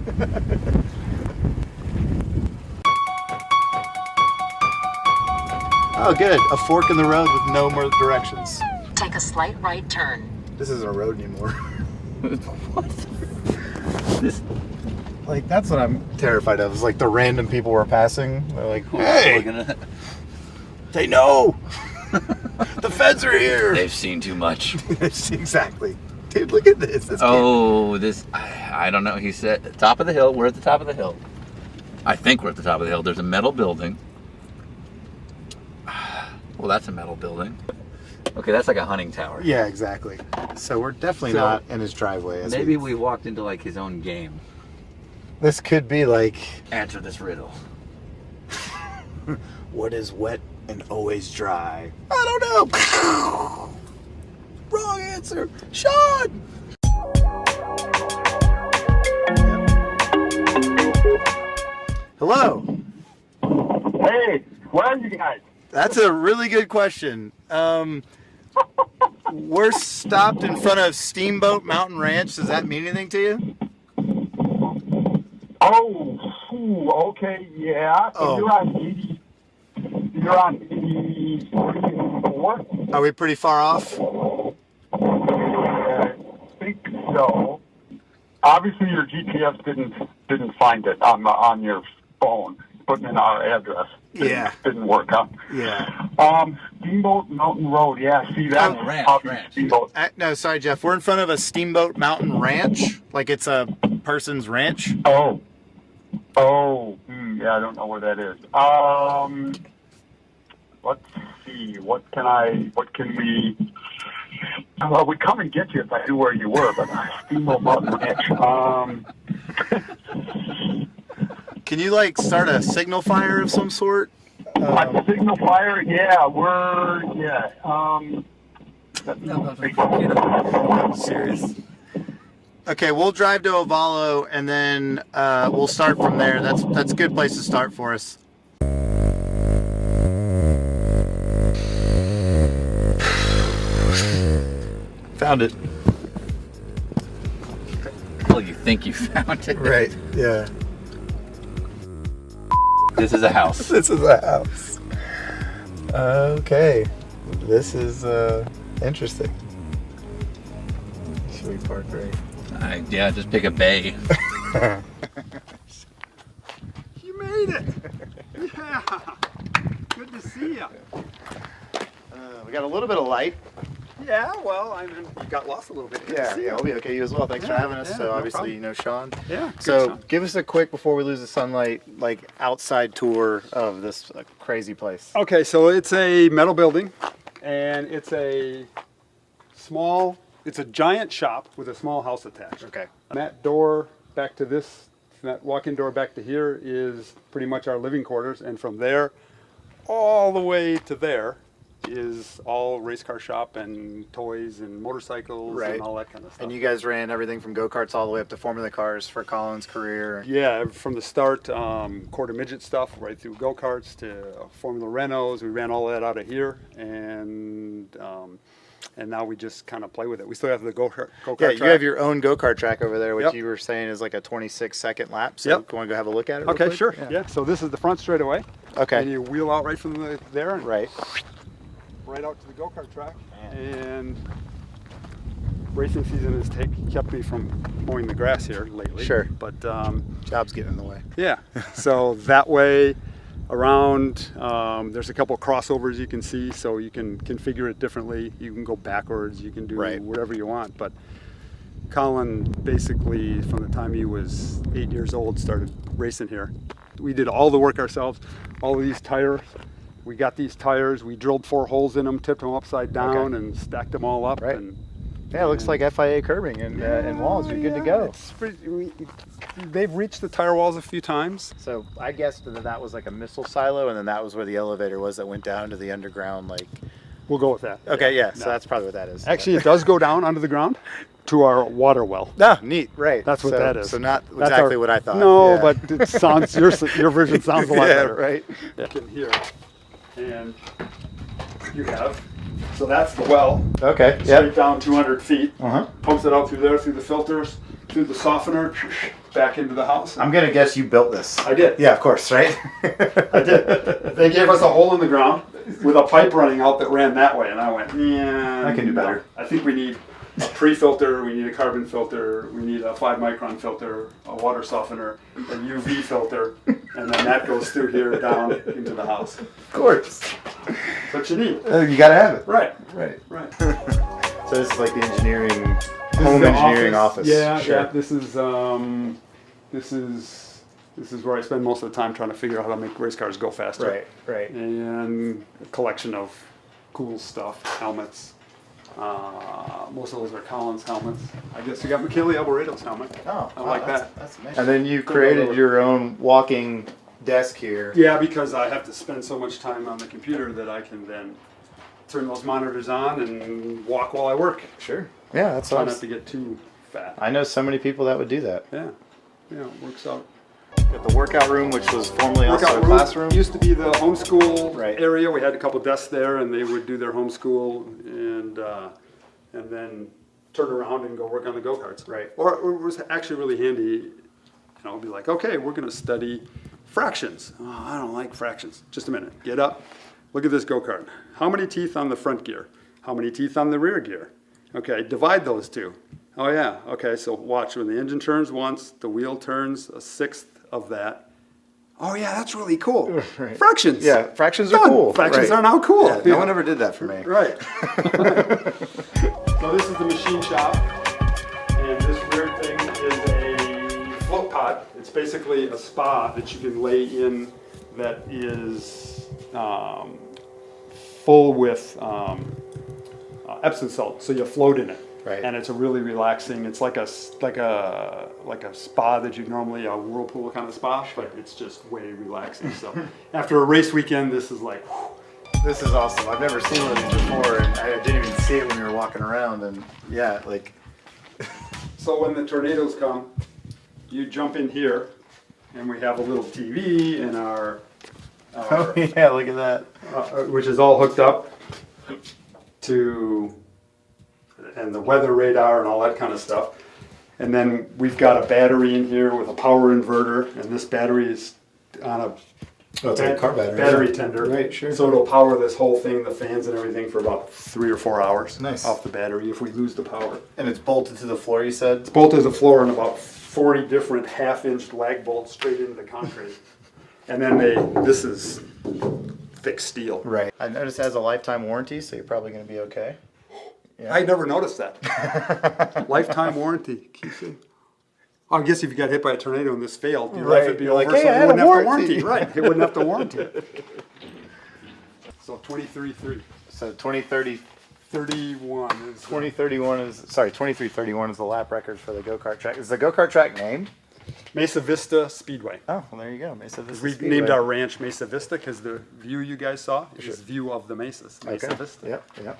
Oh, good. A fork in the road with no more directions. Take a slight right turn. This isn't a road anymore. What? This. Like, that's what I'm terrified of. Is like the random people we're passing. They're like, hey, they know. The feds are here. They've seen too much. Exactly. Dude, look at this. I don't know. He said, top of the hill. We're at the top of the hill. I think we're at the top of the hill. There's a metal building. Well, that's a metal building. Okay, that's like a hunting tower. Yeah, exactly. So we're definitely not in his driveway. Maybe we walked into like his own game. This could be like, Answer this riddle. what is wet and always dry? I don't know. Wrong answer. Sean! Hello. Hey, where are you guys? That's a really good question. We're stopped in front of Steamboat Mountain Ranch. Does that mean anything to you? Okay, yeah. So Oh. you're on 84? Are we pretty far off? I think so. Obviously, your GPS didn't find it on your phone. Putting in our address. Didn't work out. Yeah. Steamboat Mountain Road. Yeah, see that? Oh, ranch. Steamboat. No, sorry, Jeff. We're in front of a Steamboat Mountain Ranch. Like it's a person's ranch. Yeah, I don't know where that is. Let's see. What can we? Well, we'd come and get you if I knew where you were, but Steamboat Mountain Ranch. Can you like start a signal fire of some sort? A signal fire? Yeah, I'm serious. Okay, we'll drive to Ovalo and then we'll start from there. That's a good place to start for us. Found it. Well, you think you found it. Right. Yeah. This is a house. This is a house. Okay. This is interesting. Should we park right? Yeah, just pick a bay. You made it! Yeah! Good to see you. We got a little bit of light. Yeah, well, I mean, you got lost a little bit. Good to see you. We'll be okay. You as well. Thanks for Yeah, having us. yeah, So no obviously problem. you know Sean. Yeah. good, So Sean. give us a quick, before we lose the sunlight, like outside tour of this crazy place. Okay, so it's a metal building, and it's a giant shop with a small house attached. Okay. And that door back to this, that walk-in door back to here is pretty much our living quarters, and from there all the way to there is all race car shop and toys and motorcycles Right. and all that kind of stuff. And you guys ran everything from go-karts all the way up to Formula cars for Colin's career. Yeah, from the start, quarter midget stuff, right through go-karts to Formula Renaults. We ran all that out of here, and now we just kind of play with it. We still have the go-kart Yeah, track. you have your own go-kart track over there, which Yep. you were saying is like a 26-second lap. So Yep. you want to go have a look at it real Okay, quick? sure. Yeah. So this is the front straightaway. Okay. And you wheel out right from there and Right. right out to the go-kart track. And racing season has kept me from mowing the grass here lately. Sure. But Job's getting in the way. yeah, so that way around. There's a couple crossovers you can see, so you can configure it differently. You can go backwards. You can do whatever you want. But Colin, basically, from the time he was 8 years old, started racing here. We did all the work ourselves. All of these tires. We got these tires. We drilled 4 holes in them, tipped them upside down, and stacked them all up. Right. And Yeah, it looks like FIA curbing and walls. You're good to go. They've reached the tire walls a few times. So I guessed that was like a missile silo, and then that was where the elevator was that went down to the underground. Like, We'll go with that. okay, yeah. So that's probably what that is. Actually, it does go down under the ground to our water well. No, neat. Right. That's what that is. So not That's exactly what I thought. No, yeah. but it sounds your version sounds a lot yeah, better. right. You can hear, and you have. So that's the well. Okay. Straight Yep. down 200 feet. Uh-huh. Pumps it out through there, through the filters, through the softener, back into the house. I'm gonna guess you built this. I did. Yeah, of course, right? I did. They gave us a hole in the ground with a pipe running out that ran that way, and I went, yeah. I can do better. I think we need a pre-filter, we need a carbon filter, we need a 5-micron filter, a water softener, a UV filter, and then that goes through here down into the house. Of course. That's what you need. You gotta have it. Right. Right. Right. So this is like the engineering, This home is the engineering office. Yeah, Sure. yeah. This is where I spend most of the time trying to figure out how to make race cars go faster. Right. Right. And a collection of cool stuff, helmets. Most of those are Collins helmets. I guess you got Michele Alboredo's helmet. Oh, I like that. That's amazing. And then you created your own walking desk here. Yeah, because I have to spend so much time on the computer that I can then turn those monitors on and walk while I work. Sure. Yeah, that's Try awesome. not to get too fat. I know so many people that would do that. Yeah, it works out. Got the workout room, which was formerly also Workout a room classroom. used to be the homeschool Right. area. We had a couple desks there, and they would do their homeschool and then turn around and go work on the go-karts. Right. Or it was actually really handy. You know, it'd be like, okay, we're going to study fractions. Oh, I don't like fractions. Just a minute. Get up. Look at this go-kart. How many teeth on the front gear? How many teeth on the rear gear? Okay, divide those two. Oh yeah. Okay, so watch when the engine turns once, the wheel turns a sixth of that. Oh yeah, that's really cool. Right. Fractions. Yeah, fractions are Done. cool. Fractions Right. are now cool. Yeah, no one ever did that for me. Right. So this is the machine shop, and this weird thing is a float pot. It's basically a spa that you can lay in that is full with Epsom salt, so you float in it. Right. And it's a really relaxing. It's like a spa that you normally a whirlpool kind of spa, but it's just way relaxing. So after a race weekend, this is like. Whew. This is awesome. I've never seen one of these before, and I didn't even see it when we were walking around. And yeah, like. So when the tornadoes come, you jump in here, and we have a little TV and our Oh yeah, look at that. which is all hooked up to, and the weather radar and all that kind of stuff. And then we've got a battery in here with a power inverter, and this battery is on a battery tender. Right, sure. So it'll power this whole thing, the fans and everything, for about 3 or 4 hours. Nice. Off the battery if we lose the power. And it's bolted to the floor, you said? It's bolted to the floor and about 40 different half-inch lag bolts straight into the concrete. And then this is thick steel. Right. I noticed it has a lifetime warranty, so you're probably going to be okay. Yeah. I never noticed that. Lifetime warranty. I guess if you got hit by a tornado and this failed, your life would be You're over, like, hey, so I it had wouldn't a have to warranty. warranty. Right, it wouldn't have to warranty it. So 23.3. So 2030, 31 is 2031 is, sorry, 2331 is the lap record for the go-kart track. Is the go-kart track named? Mesa Vista Speedway. Oh, well, there you go. Mesa Vista We Speedway. named our ranch Mesa Vista because the view you guys saw is view of the mesas. Mesa Okay. Vista. Yep, yep.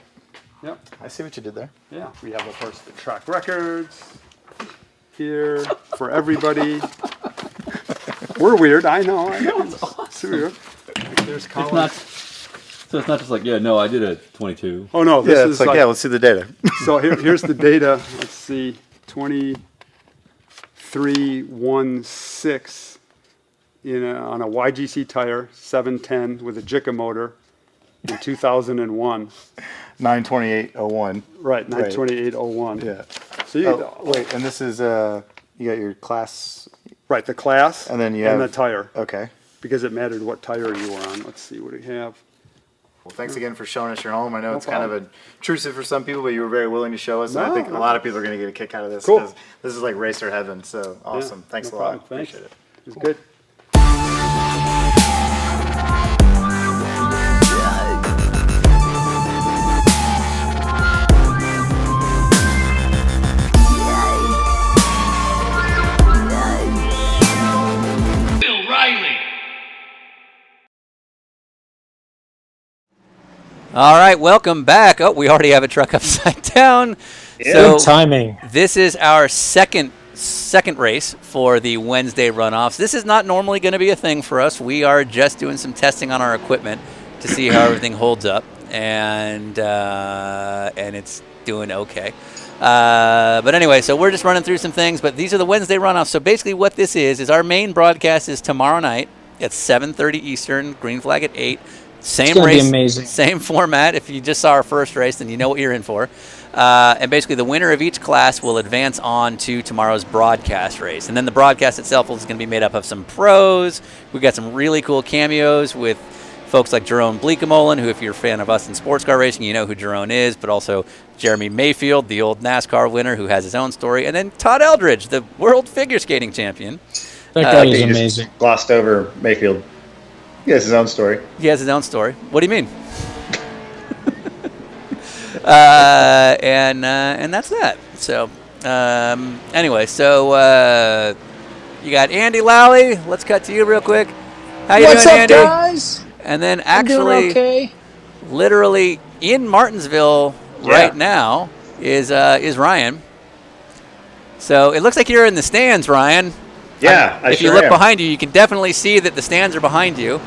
Yep. I see what you did there. Yeah. We have, of course, the track records here for everybody. We're weird. I know. It's weird. There's Colin. So it's not just like, yeah, no, I did a 22. Oh no, this Yeah, is it's like, yeah, let's see the data. So here's the data. Let's see, 23.16 on a YGC tire, 710 with a Jika motor in 2001. 92801. Right, 928.01. Yeah. So you Wait, and this is, you got your class, right, the class and then you have the tire. Okay. because it mattered what tire you were on. Let's see what we have. Well, thanks again for showing us your home. I know it's kind problem. of intrusive for some people, but you were very willing to show us. And I No, think a no. lot of people are going to get a kick out of this. Cool. 'Cause this is like racer heaven. So awesome. Yeah, Thanks no a lot. problem. Thanks. Appreciate it. It's good. All right, welcome back. Oh, we already have a truck upside down. Good timing. This is our second race for the Wednesday runoffs. This is not normally going to be a thing for us. We are just doing some testing on our equipment to see how everything holds up, and it's doing okay. But anyway, so we're just running through some things. But these are the Wednesday runoffs. So basically, what this is our main broadcast is tomorrow night at 7:30 Eastern. Green flag at 8. Same gonna be race, amazing. same format. If you just saw our first race, then you know what you're in for. And basically, the winner of each class will advance on to tomorrow's broadcast race. And then the broadcast itself is going to be made up of some pros. We've got some really cool cameos with folks like Jerome Bleekemolen, who, if you're a fan of us in sports car racing, you know who Jerome is, but also Jeremy Mayfield, the old NASCAR winner, who has his own story. And then Todd Eldridge, the world figure skating champion. That guy You is just amazing. glossed over Mayfield. He has his own story. He has his own story. What do you mean? And that's that. So anyway, so you got Andy Lally. Let's cut to you real quick. How you What's doing, up, Andy? guys? And then I'm doing actually, okay. literally in Martinsville right now is Ryan. So it looks like you're in the stands, Ryan. Yeah, I if sure you look am. behind you, you can definitely see that the stands are behind you.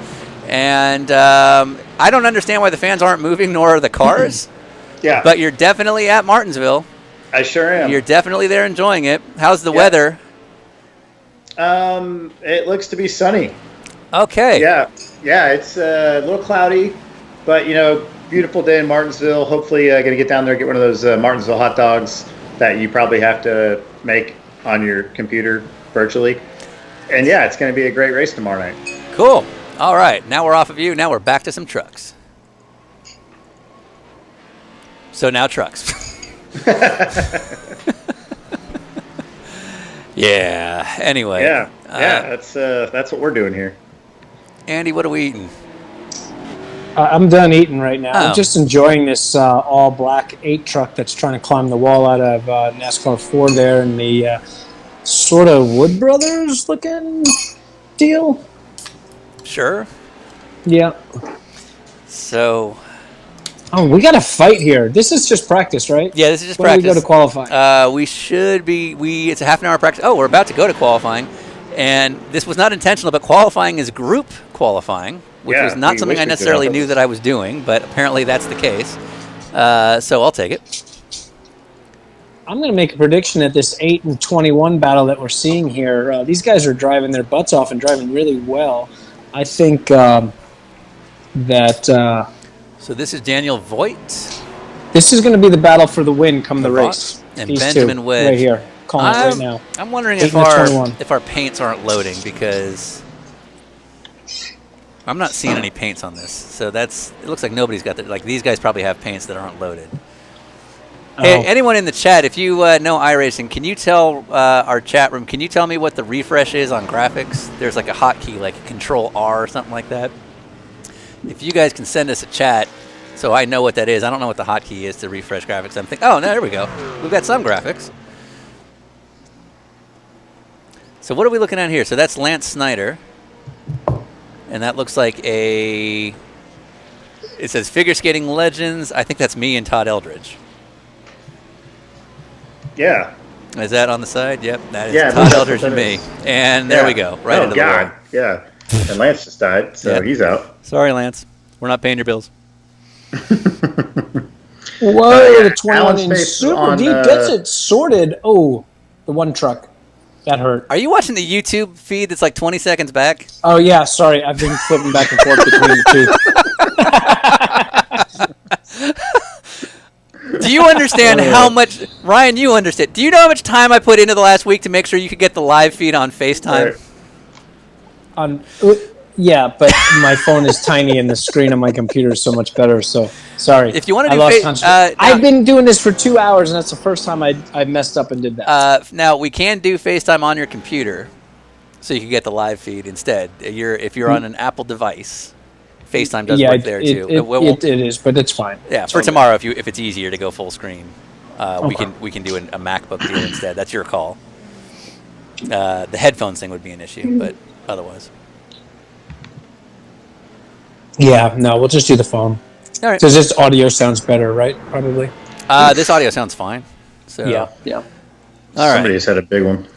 And I don't understand why the fans aren't moving, nor are the cars. Yeah, But you're definitely at Martinsville. I sure am. You're definitely there enjoying it. How's the weather? It looks to be sunny. Okay. Yeah, it's a little cloudy, but beautiful day in Martinsville. Hopefully, going to get down there, get one of those Martinsville hot dogs that you probably have to make on your computer virtually. And yeah, it's going to be a great race tomorrow night. Cool. All right. Now we're off of you. Now we're back to some trucks. So now trucks. Yeah. Anyway. Yeah, that's what we're doing here. Andy, what are we eating? I'm done eating right now. Oh. I'm just enjoying this all-black 8 truck that's trying to climb the wall out of NASCAR 4 there in the sort of Wood Brothers looking deal. Sure. Yeah. So. Oh, we got to fight here. This is just practice, right? Yeah, this is just when practice. do we go to qualifying? We should be. It's a half an hour practice. Oh, we're about to go to qualifying, and this was not intentional, but qualifying is group qualifying, which Yeah, was not we something wish I we could necessarily help knew us. that I was doing, but apparently that's the case. So I'll take it. I'm going to make a prediction at this 8 and 21 battle that we're seeing here. These guys are driving their butts off and driving really well. I think that So this is Daniel Voigt. this is going to be the battle for the win come the The race. Vox and These Benjamin two, Wedge. right here. Calling it right now. I'm wondering 8 if and our 21. paints aren't loading because I'm not seeing any paints on this. So it looks like nobody's got that. Like these guys probably have paints that aren't loaded. Hey, Oh. anyone in the chat, if you know iRacing, can you tell our chat room, can you tell me what the refresh is on graphics? There's like a hotkey, like Control R or something like that. If you guys can send us a chat so I know what that is. I don't know what the hotkey is to refresh graphics. I'm thinking, oh, no, there we go. We've got some graphics. So what are we looking at here? So that's Lance Snyder. And that looks like it says Figure Skating Legends. I think that's me and Todd Eldridge. Yeah. Is that on the side? Yep, that is Yeah, Todd that's Eldridge what and that me. is. And there we go, right into the wall. Yeah. And Lance just died, so Yeah. he's out. Sorry, Lance. We're not paying your bills. Whoa, yeah, the 21 Alan's inch face Super on, D gets it sorted. Oh, the one truck. That hurt. Are you watching the YouTube feed that's like 20 seconds back? Oh, yeah, sorry. I've been flipping back and forth between the two. Do you understand how much, Ryan, you understand. Do you know how much time I put into the last week to make sure you could get the live feed on FaceTime? Right. Yeah, but my phone is tiny and the screen on my computer is so much better. So sorry. If you want to I do lost concentration. now, I've been doing this for 2 hours, and that's the first time I messed up and did that. now we can do FaceTime on your computer, so you can get the live feed instead. If you're on an Apple device, FaceTime does work there too. It is, but it's fine. Yeah, for tomorrow, if it's easier to go full screen, we can do a MacBook deal instead. That's your call. The headphones thing would be an issue, but otherwise. Yeah, no, we'll just do the phone. All right. Because this audio sounds better, right? Probably. This audio sounds fine. So Yeah. All right. Somebody's had a big one.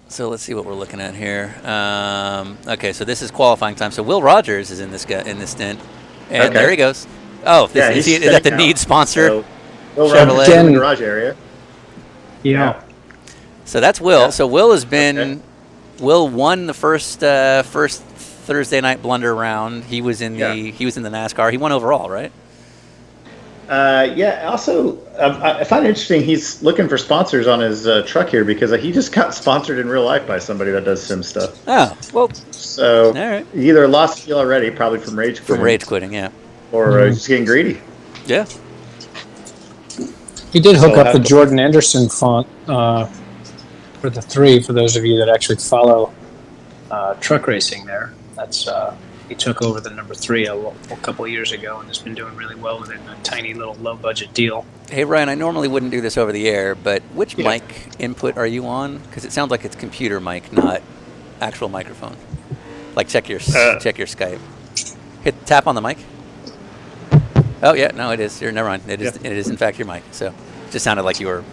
So let's see what we're looking at here. Okay, so this is qualifying time. So Will Rogers is in this stint, and Okay. there he goes. Oh, Yeah, is he's that the staying need out. sponsor? So, Will Chevrolet. Rogers in the garage area. Yeah. So that's Will. Yeah. So Will has been. Okay. Will won the first Thursday night blunder round. He was in the Yeah. NASCAR. He won overall, right? Yeah. Also, I find it interesting. He's looking for sponsors on his truck here because he just got sponsored in real life by somebody that does sim stuff. Oh, well, So all right. he either lost skill already, probably from rage quitting, From rage quitting, yeah. or just getting greedy. Yeah. He did hook So up the how- Jordan Anderson font for the 3, for those of you that actually follow truck racing there. That's he took over the number 3 a couple of years ago and has been doing really well with it in a tiny little low-budget deal. Hey, Ryan, I normally wouldn't do this over the air, but which Yeah. mic input are you on? Because it sounds like it's computer mic, not actual microphone. Like check your Skype. Tap on the mic. Oh yeah, no, it is. Never mind. It is in fact your mic. So it just sounded like you were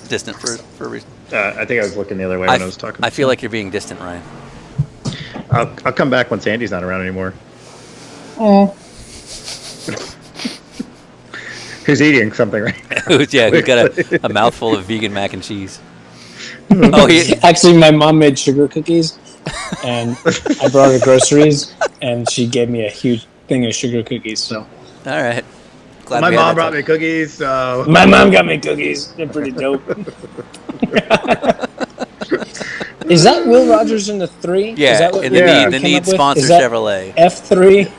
distant for a reason. I think I was looking the other way when I was talking. I feel like you're being distant, Ryan. I'll come back once Andy's not around anymore. Oh. Who's eating something right now? Who's got a mouthful of vegan mac and cheese? Oh, Actually, my mom made sugar cookies, and I brought her groceries, and she gave me a huge thing of sugar cookies. So all right. Glad My we had mom that brought talk. me cookies, so my mom got me cookies. They're pretty dope. Is that Will Rogers in the 3? Is Yeah, that what in we the Yeah. need came up with? sponsor Is that Chevrolet. F3?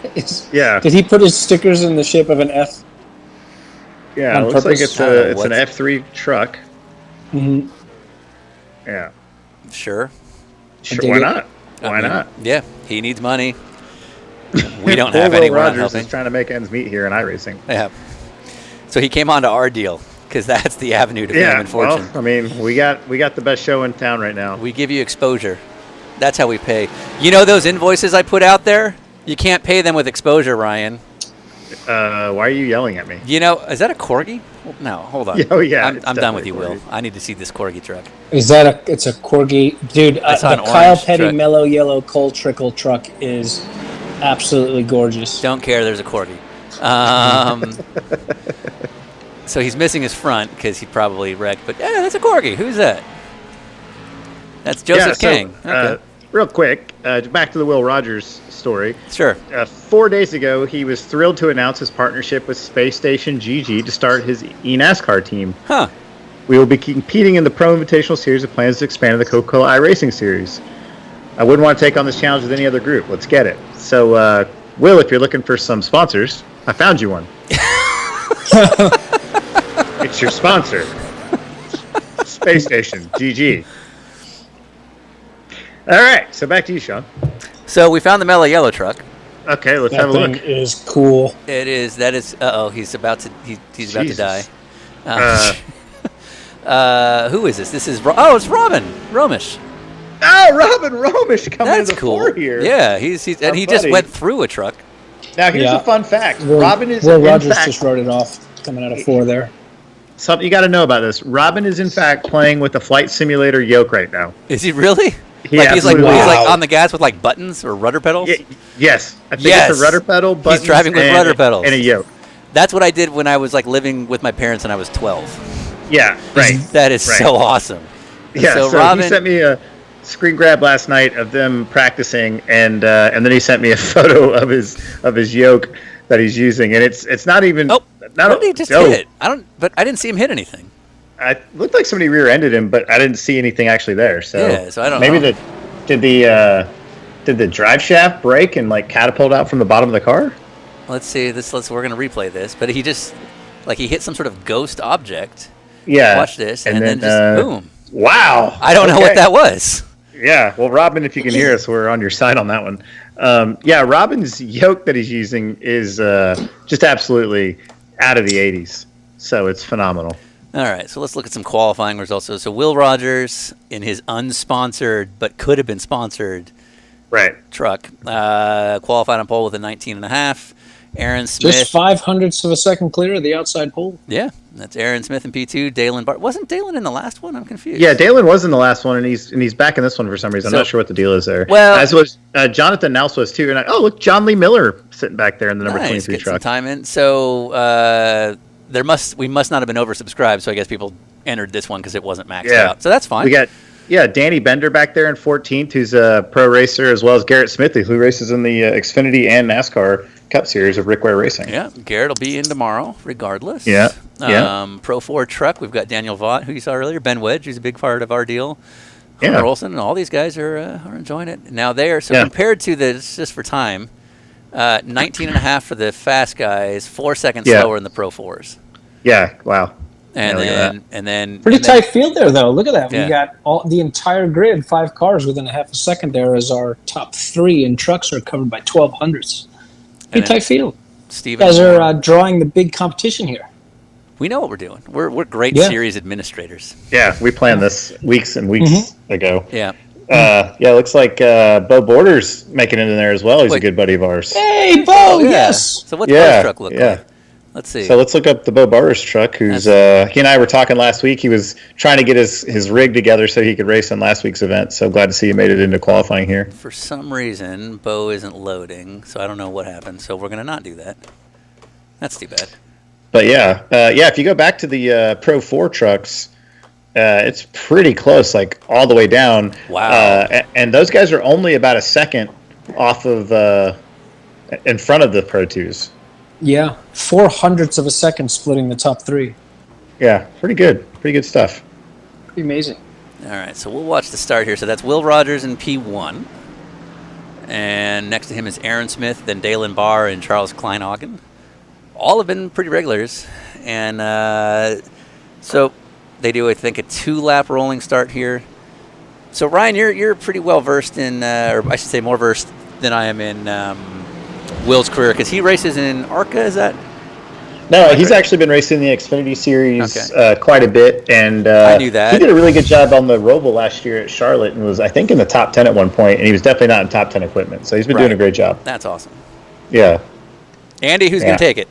yeah, Did he put his stickers in the shape of an F? yeah. It on looks like purpose? it's an F3 truck. Mm-hmm. Yeah, Sure. sure. dig Why it. not? I Why mean, not? Yeah, he needs money. We don't Poor have Will anyone Rogers helping. is trying to make ends meet here in iRacing. Yeah. So he came onto our deal because that's the avenue to fame Yeah, and fortune. well, I mean, we got the best show in town right now. We give you exposure. That's how we pay. You know those invoices I put out there? You can't pay them with exposure, Ryan. Why are you yelling at me? You know, is that a Corgi? No, hold on. Oh, yeah, I'm it's done with definitely you, Will. Corgi. I need to see this Corgi truck. Is that it's a Corgi? Dude, I saw the an Kyle orange Petty truck. mellow yellow coal trickle truck is absolutely gorgeous. Don't care, there's a Corgi. So he's missing his front because he probably wrecked, but yeah, that's a Corgi. Who's that? That's Joseph King. Okay. Real quick, back to the Will Rogers story. Sure. 4 days ago, he was thrilled to announce his partnership with Space Station GG to start his eNASCAR team. Huh. We will be competing in the Pro Invitational Series with plans to expand to the Coca-Cola iRacing Series. I wouldn't want to take on this challenge with any other group. Let's get it. So, Will, if you're looking for some sponsors, I found you one. It's your sponsor. Space Station, GG. All right, so back to you, Sean. So we found the mellow yellow truck. Okay, let's That have a thing look. is cool. It is. That is. He's about to. He's about to die. Jesus. Who is this? This is. It's Robin Romish. Oh, Robin Romish coming That's to the cool. fore here. Yeah, he's and Our he just buddy. went through a truck. Now, here's Yeah. a fun fact. Will, Robin is Will in Rogers fact just wrote it off coming out of 4 there. something you got to know about this. Robin is in fact playing with the flight simulator yoke right now. Is he really? He Like he's like absolutely he's is. like on the gas with like buttons or rudder pedals. Yes, I think Yes. it's a rudder pedal. He's Buttons, driving with and- rudder pedals. and a yoke. That's what I did when I was like living with my parents and I was 12. Yeah, right. That is Right. so awesome. Yeah, So so Robin- he sent me a screen grab last night of them practicing, and then he sent me a photo of his yoke that he's using, and it's not even. Oh, not what did he just no. hit? But I didn't see him hit anything. I looked like somebody rear-ended him, but I didn't see anything actually there. So Yeah, so I don't maybe know. did the did the drive shaft break and like catapult out from the bottom of the car? Let's see this. We're gonna replay this, but he just he hit some sort of ghost object. Yeah. Watch this, and then just boom. Wow. I don't know what that was. Yeah. Well, Robin, if you can hear us, we're on your side on that one. Yeah, Robin's yoke that he's using is just absolutely out of the 80s. So it's phenomenal. All right, so let's look at some qualifying results. So Will Rogers in his unsponsored but could have been sponsored truck qualified on pole with a 19.5. Aaron Smith. Just 0.05 of a second clear of the outside pole. Yeah, that's Aaron Smith in P2. Dalen Bart. Wasn't Dalen in the last one? I'm confused. Yeah, Dalen was in the last one, and he's back in this one for some reason. I'm not sure what the deal is there. Well, as was Jonathan Nels was too. And look, John Lee Miller sitting back there in the number 23 truck. Some time in. So we must not have been oversubscribed. So I guess people entered this one because it wasn't maxed out. So that's fine. We got Danny Bender back there in 14th, who's a pro racer, as well as Garrett Smithy, who races in the Xfinity and NASCAR Cup Series of Rick Ware Racing. Yeah, Garrett will be in tomorrow, regardless. Yeah. Pro 4 truck, we've got Daniel Vaught, who you saw earlier, Ben Wedge, who's a big part of our deal. Yeah. Hunter Olson, and all these guys are enjoying it. Now compared to this, just for time, 19.5 for the fast guys, 4 seconds slower in the Pro 4s. Yeah, wow. And then pretty tight field there, though. Look at that. Yeah. We got the entire grid, 5 cars within a half a second there, as our top 3 in trucks are covered by 1200s. Pretty tight field. You guys are drawing the big competition here. We know what we're doing. We're great series administrators. Yeah, we planned this weeks and weeks ago. Yeah. Looks like Bo Borders making it in there as well. He's a good buddy of ours. Hey, Bo, yes. So what's Bo's truck look like? Let's see. So let's look up the Bo Borders truck, who's he and I were talking last week. He was trying to get his rig together so he could race in last week's event. So glad to see he made it into qualifying here. For some reason, Bo isn't loading, so I don't know what happened. So we're going to not do that. That's too bad. But if you go back to the Pro 4 trucks, it's pretty close, like all the way down. Wow. And those guys are only about a second off of in front of the Pro 2s. Yeah, 0.04 of a second splitting the top 3. Yeah, pretty good. Pretty good stuff. Pretty amazing. All right, so we'll watch the start here. So that's Will Rogers in P1. And next to him is Aaron Smith, then Dalen Barr and Charles Kleinhagen. All have been pretty regulars. And so they do, I think, a 2-lap rolling start here. So, Ryan, you're pretty well versed in, or I should say more versed than I am in Will's career, because he races in ARCA, is that? No, he's actually been racing the Xfinity Series quite a bit, and I knew that. He did a really good job on the Roval last year at Charlotte, and was, I think, in the top 10 at one point, and he was definitely not in top 10 equipment, so he's been doing a great job. That's awesome. Yeah. Andy, who's going to take it?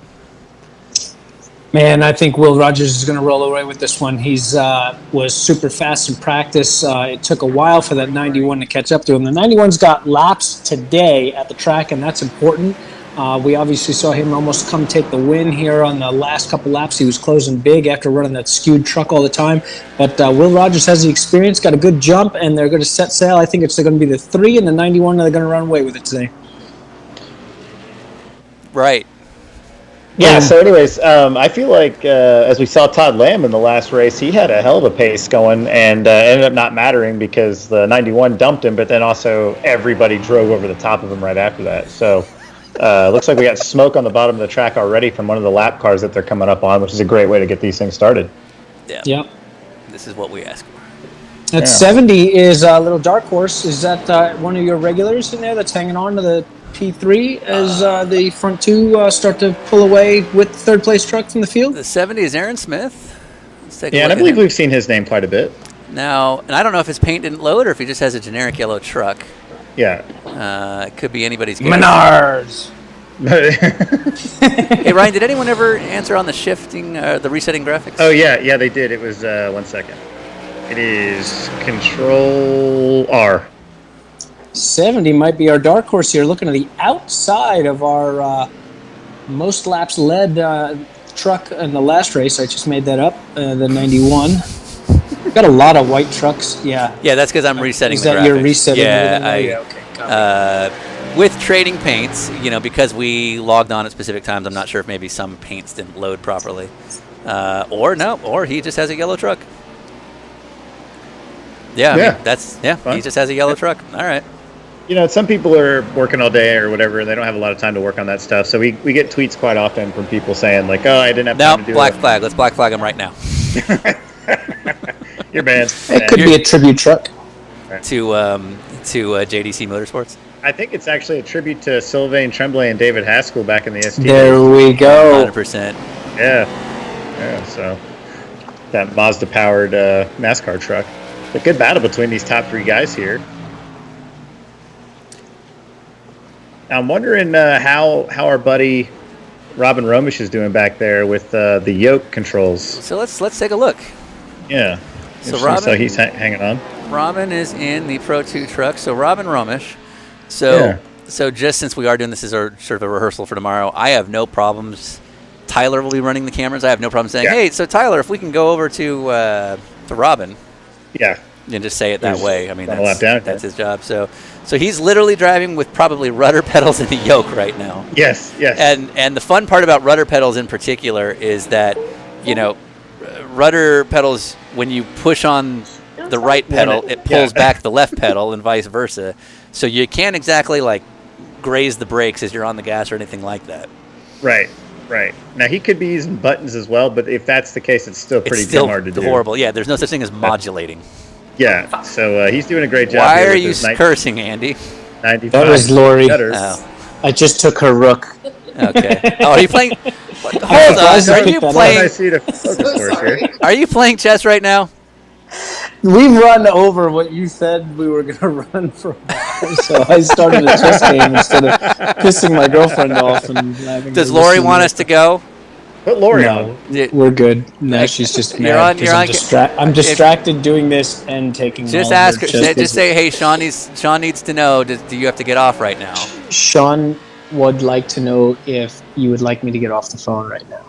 Man, I think Will Rogers is going to roll away with this one. He's was super fast in practice. It took a while for that 91 to catch up to him. The 91's got laps today at the track, and that's important. We obviously saw him almost come take the win here on the last couple laps. He was closing big after running that skewed truck all the time. But Will Rogers has the experience, got a good jump, and they're going to set sail. I think it's going to be the 3 and the 91 that are going to run away with it today. Right. Yeah, so anyways, I feel like as we saw Todd Lamb in the last race, he had a hell of a pace going and ended up not mattering because the 91 dumped him, but then also everybody drove over the top of him right after that. So looks like we got smoke on the bottom of the track already from one of the lap cars that they're coming up on, which is a great way to get these things started. Yeah. Yep. This is what we ask for. At 70 is a little dark horse. Is that one of your regulars in there that's hanging on to the P3 as the front 2 start to pull away with third place truck from the field? The 70 is Aaron Smith. Let's take a Yeah, look and I at believe him. we've seen his name quite a bit. Now, and I don't know if his paint didn't load or if he just has a generic yellow truck. Yeah. It could be anybody's guess. Menards. Hey, Ryan, did anyone ever answer on the shifting, the resetting graphics? Oh, yeah, they did. It was 1 second. It is Control R. 70 might be our dark horse here. Looking at the outside of our most laps led truck in the last race. I just made that up. The 91. Got a lot of white trucks. Yeah. Yeah, that's because I'm resetting the graphics. Is that your resetting? Yeah, Okay. with trading paints, because we logged on at specific times, I'm not sure if maybe some paints didn't load properly. Or he just has a yellow truck. Yeah, I mean, he just has a yellow truck. All right. Some people are working all day or whatever, and they don't have a lot of time to work on that stuff. So we get tweets quite often from people saying like, "Oh, I didn't have time to do black flag. Let's black flag him right now. You're banned." It could be a tribute truck. To JDC Motorsports. I think it's actually a tribute to Sylvain Tremblay and David Haskell back in the ST. There we go. 100%. Yeah. So that Mazda-powered NASCAR truck. A good battle between these top 3 guys here. I'm wondering how our buddy Robin Romish is doing back there with the yoke controls. So let's take a look. Yeah. So he's hanging on. Robin is in the Pro 2 truck. So Robin Romish. So just since we are doing this as our sort of a rehearsal for tomorrow, I have no problems. Tyler will be running the cameras. I have no problem saying, "Hey, so Tyler, if we can go over to Robin." Yeah. And just say it that way. I mean, that's his job. So he's literally driving with probably rudder pedals in the yoke right now. Yes. And the fun part about rudder pedals in particular is that, rudder pedals, when you push on the right pedal, it pulls back the left pedal and vice versa. So you can't exactly like graze the brakes as you're on the gas or anything like that. Right. Now he could be using buttons as well, but if that's the case, it's still pretty damn hard to do. Horrible. Yeah, there's no such thing as modulating. Yeah, so he's doing a great job. Why are you cursing, Andy? 95 that was Lori. Oh. I just took her rook. Okay. Oh, are you playing? Hold on. Are you playing? I see the focus source here. Are you playing chess right now? We've run over what you said we were going to run for a while, so I started a chess game instead of pissing my girlfriend off and having. Does Lori want us to go? Put Lori on. We're good. No, she's just mad because I'm distracted doing this and taking. Just ask her. Just say, "Hey, Sean needs to know. Do you have to get off right now?" Sean would like to know if you would like me to get off the phone right now.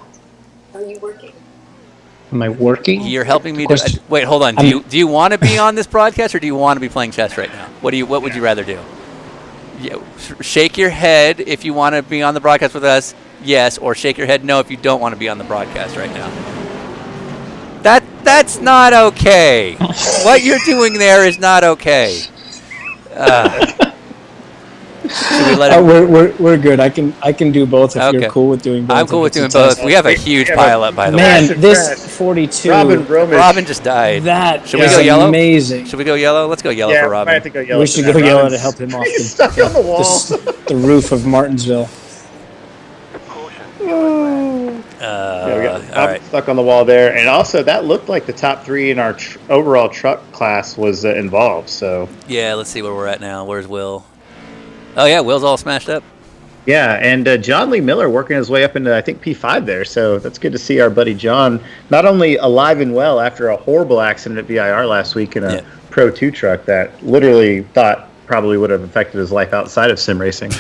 Are you working? Am I working? You're helping me to wait. Hold on. Do you want to be on this broadcast or do you want to be playing chess right now? What would you rather do? Shake your head if you want to be on the broadcast with us. Yes, or shake your head no if you don't want to be on the broadcast right now. That's not okay. What you're doing there is not okay. Should we let him? We're good. I can do both if you're cool with doing both. I'm cool with doing both. We have a huge pile up, by the way. Man, this 42. Robin just died. Should we go yellow? Amazing. Should we go yellow? Let's go yellow for Robin. I have to go yellow. We should go yellow to help him off He's stuck on the wall. the roof of Martinsville. We got all right. stuck on the wall there, and also that looked like the top 3 in our overall truck class was involved. So yeah, let's see where we're at now. Where's Will? Oh yeah, Will's all smashed up. yeah, and John Lee Miller working his way up into I think P5 there. So that's good to see our buddy John not only alive and well after a horrible accident at VIR last week in a Pro 2 truck that literally thought probably would have affected his life outside of sim racing.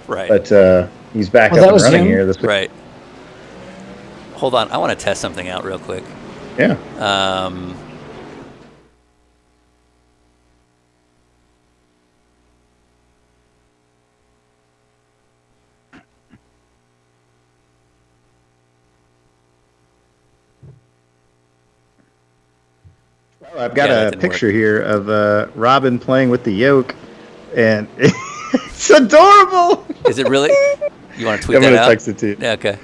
Right. But he's back up and running here this week. Right. Hold on, I want to test something out real quick. Yeah. Well, I've got a picture here of Robin playing with the yoke, and it's adorable. Is it really? You want to tweet that out? I'm going to text it to you. Yeah, okay.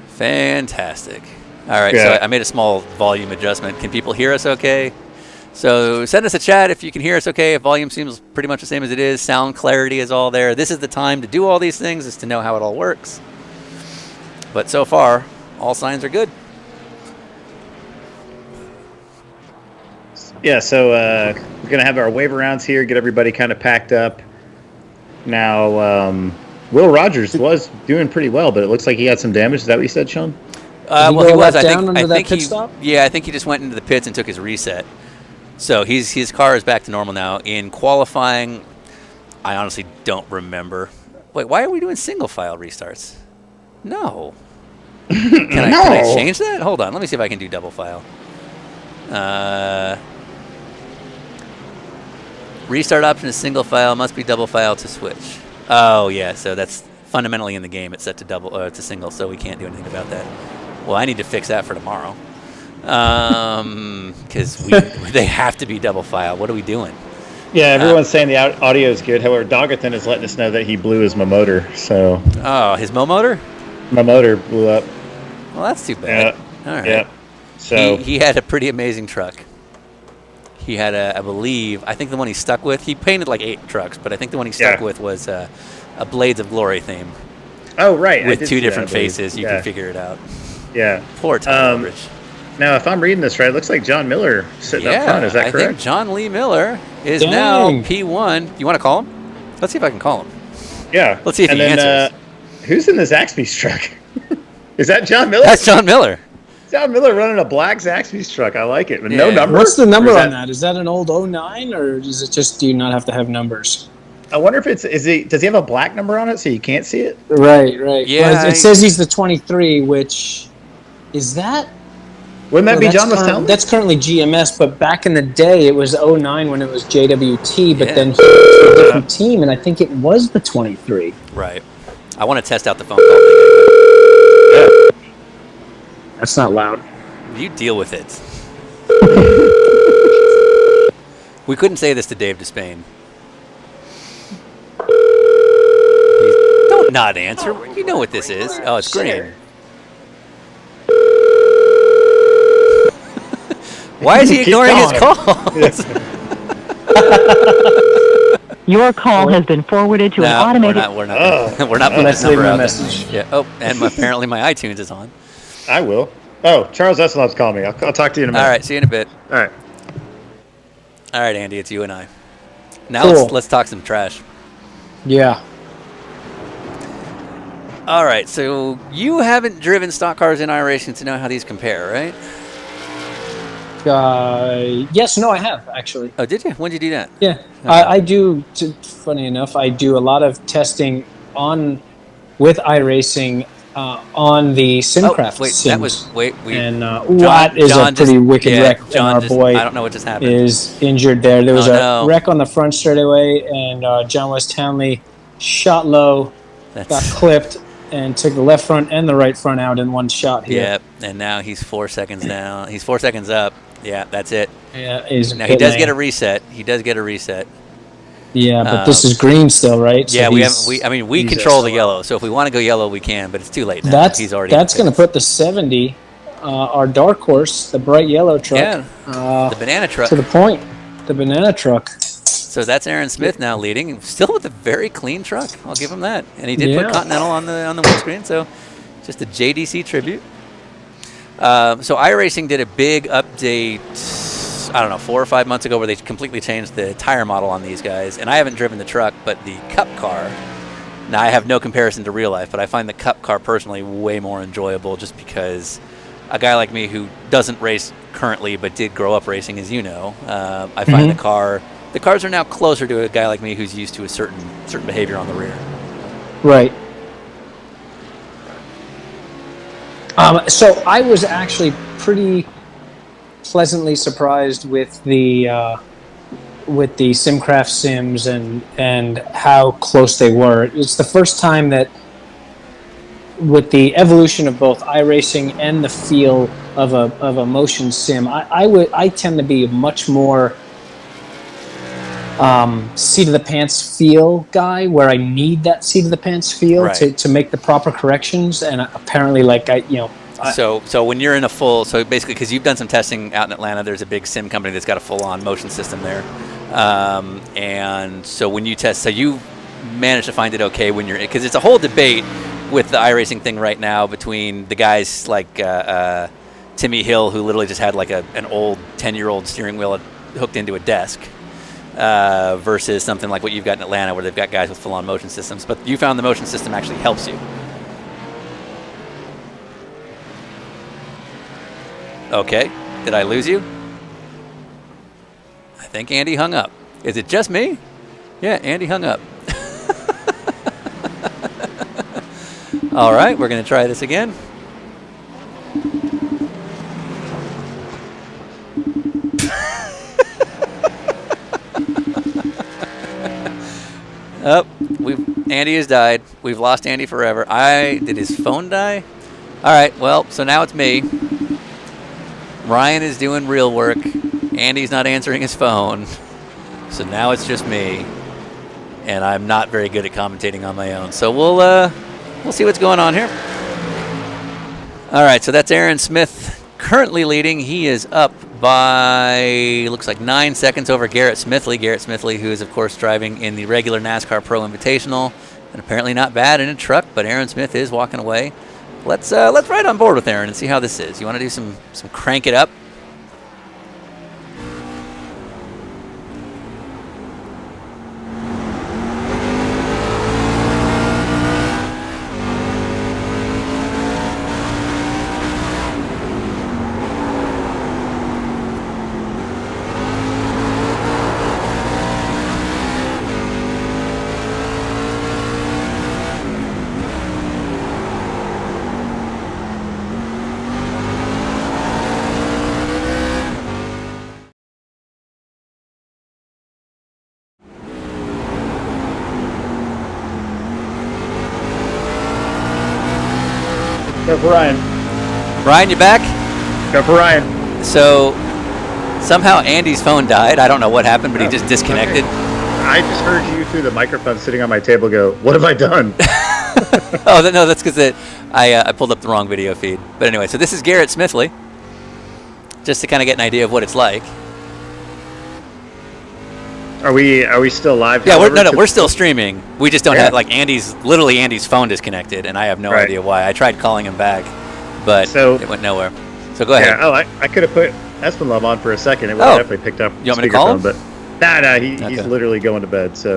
Fantastic. All right, so I made a small volume adjustment. Can people hear us okay? So send us a chat if you can hear us okay. If volume seems pretty much the same as it is, sound clarity is all there. This is the time to do all these things, is to know how it all works. But so far, all signs are good. Yeah, so we're going to have our wave rounds here, get everybody kind of packed up. Now, Will Rogers was doing pretty well, but it looks like he had some damage. Is that what you said, Sean? Well, he was. I think pit stop? Yeah, I think he just went into the pits and took his reset. So his car is back to normal now. In qualifying, I honestly don't remember. Wait, why are we doing single file restarts? No. Can I change that? Hold on. Let me see if I can do double file. Restart option is single file. Must be double file to switch. Oh yeah, so that's fundamentally in the game. It's set to to single, so we can't do anything about that. Well, I need to fix that for tomorrow, because they have to be double file. What are we doing? Yeah, everyone's saying the audio is good. However, Doggerton is letting us know that he blew his motor. So Oh, his motor? my motor blew up. Well, that's too bad. Yeah. All right. Yeah. So he had a pretty amazing truck. He had I think the one he stuck with, he painted like 8 trucks, but I think the one he stuck with was a Blades of Glory theme. Oh, right. With 2 different faces. You can figure it out. Yeah. Poor Tom Aldridge. Now, if I'm reading this right, it looks like John Miller sitting up front. Is that correct? I think John Lee Miller is now P1. You want to call him? Let's see if I can call him. Yeah. Let's see if he answers. Who's in the Zaxby's truck? Is that John Miller? That's John Miller. John Miller running a black Zaxby's truck. I like it. But no number? What's the number on that? Is that an old 09 or is it just do you not have to have numbers? I wonder if does he have a black number on it so you can't see it? Right. Yeah. Well, it says he's the 23, which is that? Wouldn't that be John Mostelli? That's currently GMS, but back in the day it was 09 when it was JWT, but then he went to a different team, and I think it was the 23. Right. I want to test out the phone call thing. That's not loud. You deal with it. We couldn't say this to Dave Despain. Don't not answer. You know what this is. Oh, it's green. Why is he ignoring his calls? Your call has been forwarded to an automated... We're not putting this number out message. Yeah. Oh, and apparently my iTunes is on. I will. Oh, Charles Esselot's calling me. I'll talk to you in a minute. All right, see you in a bit. All right. All right, Andy, it's you and I. Now let's talk some trash. Yeah. All right, so you haven't driven stock cars in iRacing to know how these compare, right? Yes, no, I have actually. Oh, did you? When did you do that? Yeah, okay. I do. Funny enough, I do a lot of testing with iRacing on the SimCraft. sims. Watt is a pretty wicked wreck, and our boy I don't know what just happened. Is injured there. There was a wreck on the front straightaway, and John West Townley shot low, got clipped, and took the left front and the right front out in one shot here. Yep, and now he's 4 seconds down. He's 4 seconds up. Yeah, that's it. Yeah, now he does get a reset. Yeah, but this is green still, right? So yeah, we control the yellow. So if we want to go yellow, we can, but it's too late now. That's going to put the 70, our dark horse, the bright yellow truck, the banana truck, to the point. The banana truck. So that's Aaron Smith now leading, still with a very clean truck. I'll give him that. And he did put Continental on the windscreen, so just a JDC tribute. So iRacing did a big update, I don't know, 4 or 5 months ago, where they completely changed the tire model on these guys. And I haven't driven the truck, but the Cup car. Now I have no comparison to real life, but I find the Cup car personally way more enjoyable, just because a guy like me who doesn't race currently but did grow up racing, as you know, I find the cars are now closer to a guy like me who's used to a certain behavior on the rear. Right. So I was actually pretty pleasantly surprised with the SimCraft sims and how close they were. It's the first time that, with the evolution of both iRacing and the feel of a motion sim, I tend to be a much more seat of the pants feel guy, where I need that seat of the pants feel to make the proper corrections. And apparently, so when you're in a full, so basically, because you've done some testing out in Atlanta, there's a big sim company that's got a full-on motion system there, and so when you test, so you manage to find it okay when you're, because it's a whole debate with the iRacing thing right now between the guys like Timmy Hill, who literally just had like an old 10-year-old steering wheel hooked into a desk, versus something like what you've got in Atlanta, where they've got guys with full-on motion systems. But you found the motion system actually helps you. Okay, did I lose you? I think Andy hung up. Is it just me? Yeah, Andy hung up. All right, we're going to try this again. Andy has died. We've lost Andy forever. Did his phone die? All right, well, so now it's me. Ryan is doing real work. Andy's not answering his phone. So now it's just me, and I'm not very good at commentating on my own. So we'll see what's going on here. All right, so that's Aaron Smith currently leading. He is up by, looks like 9 seconds over Garrett Smithley. Garrett Smithley, who is, of course, driving in the regular NASCAR Pro Invitational, and apparently not bad in a truck, but Aaron Smith is walking away. Let's ride on board with Aaron and see how this is. You want to do some crank it up? Go for Ryan. Ryan, you back? Go for Ryan. So somehow Andy's phone died. I don't know what happened, but he just disconnected. Okay. I just heard you through the microphone sitting on my table go, "What have I done?" Oh, no, that's because I pulled up the wrong video feed. But anyway, so this is Garrett Smithley, just to kind of get an idea of what it's like. Are we still live? Yeah, we're still streaming. We just don't have, like, Andy's phone disconnected, and I have no idea why. I tried calling him back, but it went nowhere. So go ahead. Yeah, I could have put Espenlove on for a second. It would have definitely picked up. You want me to call him? But he's literally going to bed. So,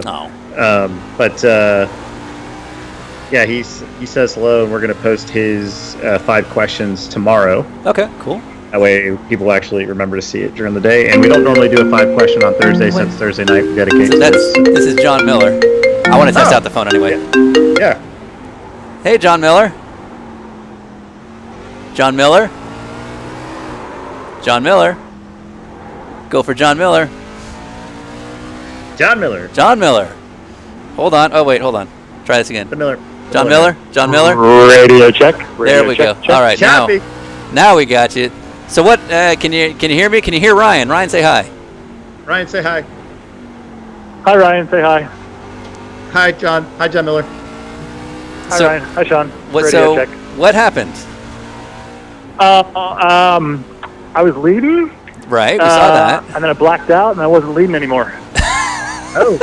yeah, he says hello, and we're going to post his 5 questions tomorrow. Okay, cool. That way people actually remember to see it during the day. And we don't normally do a 5-question on Thursday since Thursday night we dedicate to this. This is John Miller. I want to test out the phone anyway. Yeah. Hey, John Miller. John Miller. John Miller. Go for John Miller. John Miller. John Miller. Hold on. Oh, wait, hold on. Try this again. Miller. John Miller. John Miller. Radio check. There we go. All right, now we got you. So what? Can you hear me? Can you hear Ryan? Ryan, say hi. Ryan, say hi. Hi, Ryan. Say hi. Hi, John. Hi, John Miller. Hi, Ryan. Hi, Sean. What happened? I was leading. Right, we saw that. And then I blacked out, and I wasn't leading anymore. Oh.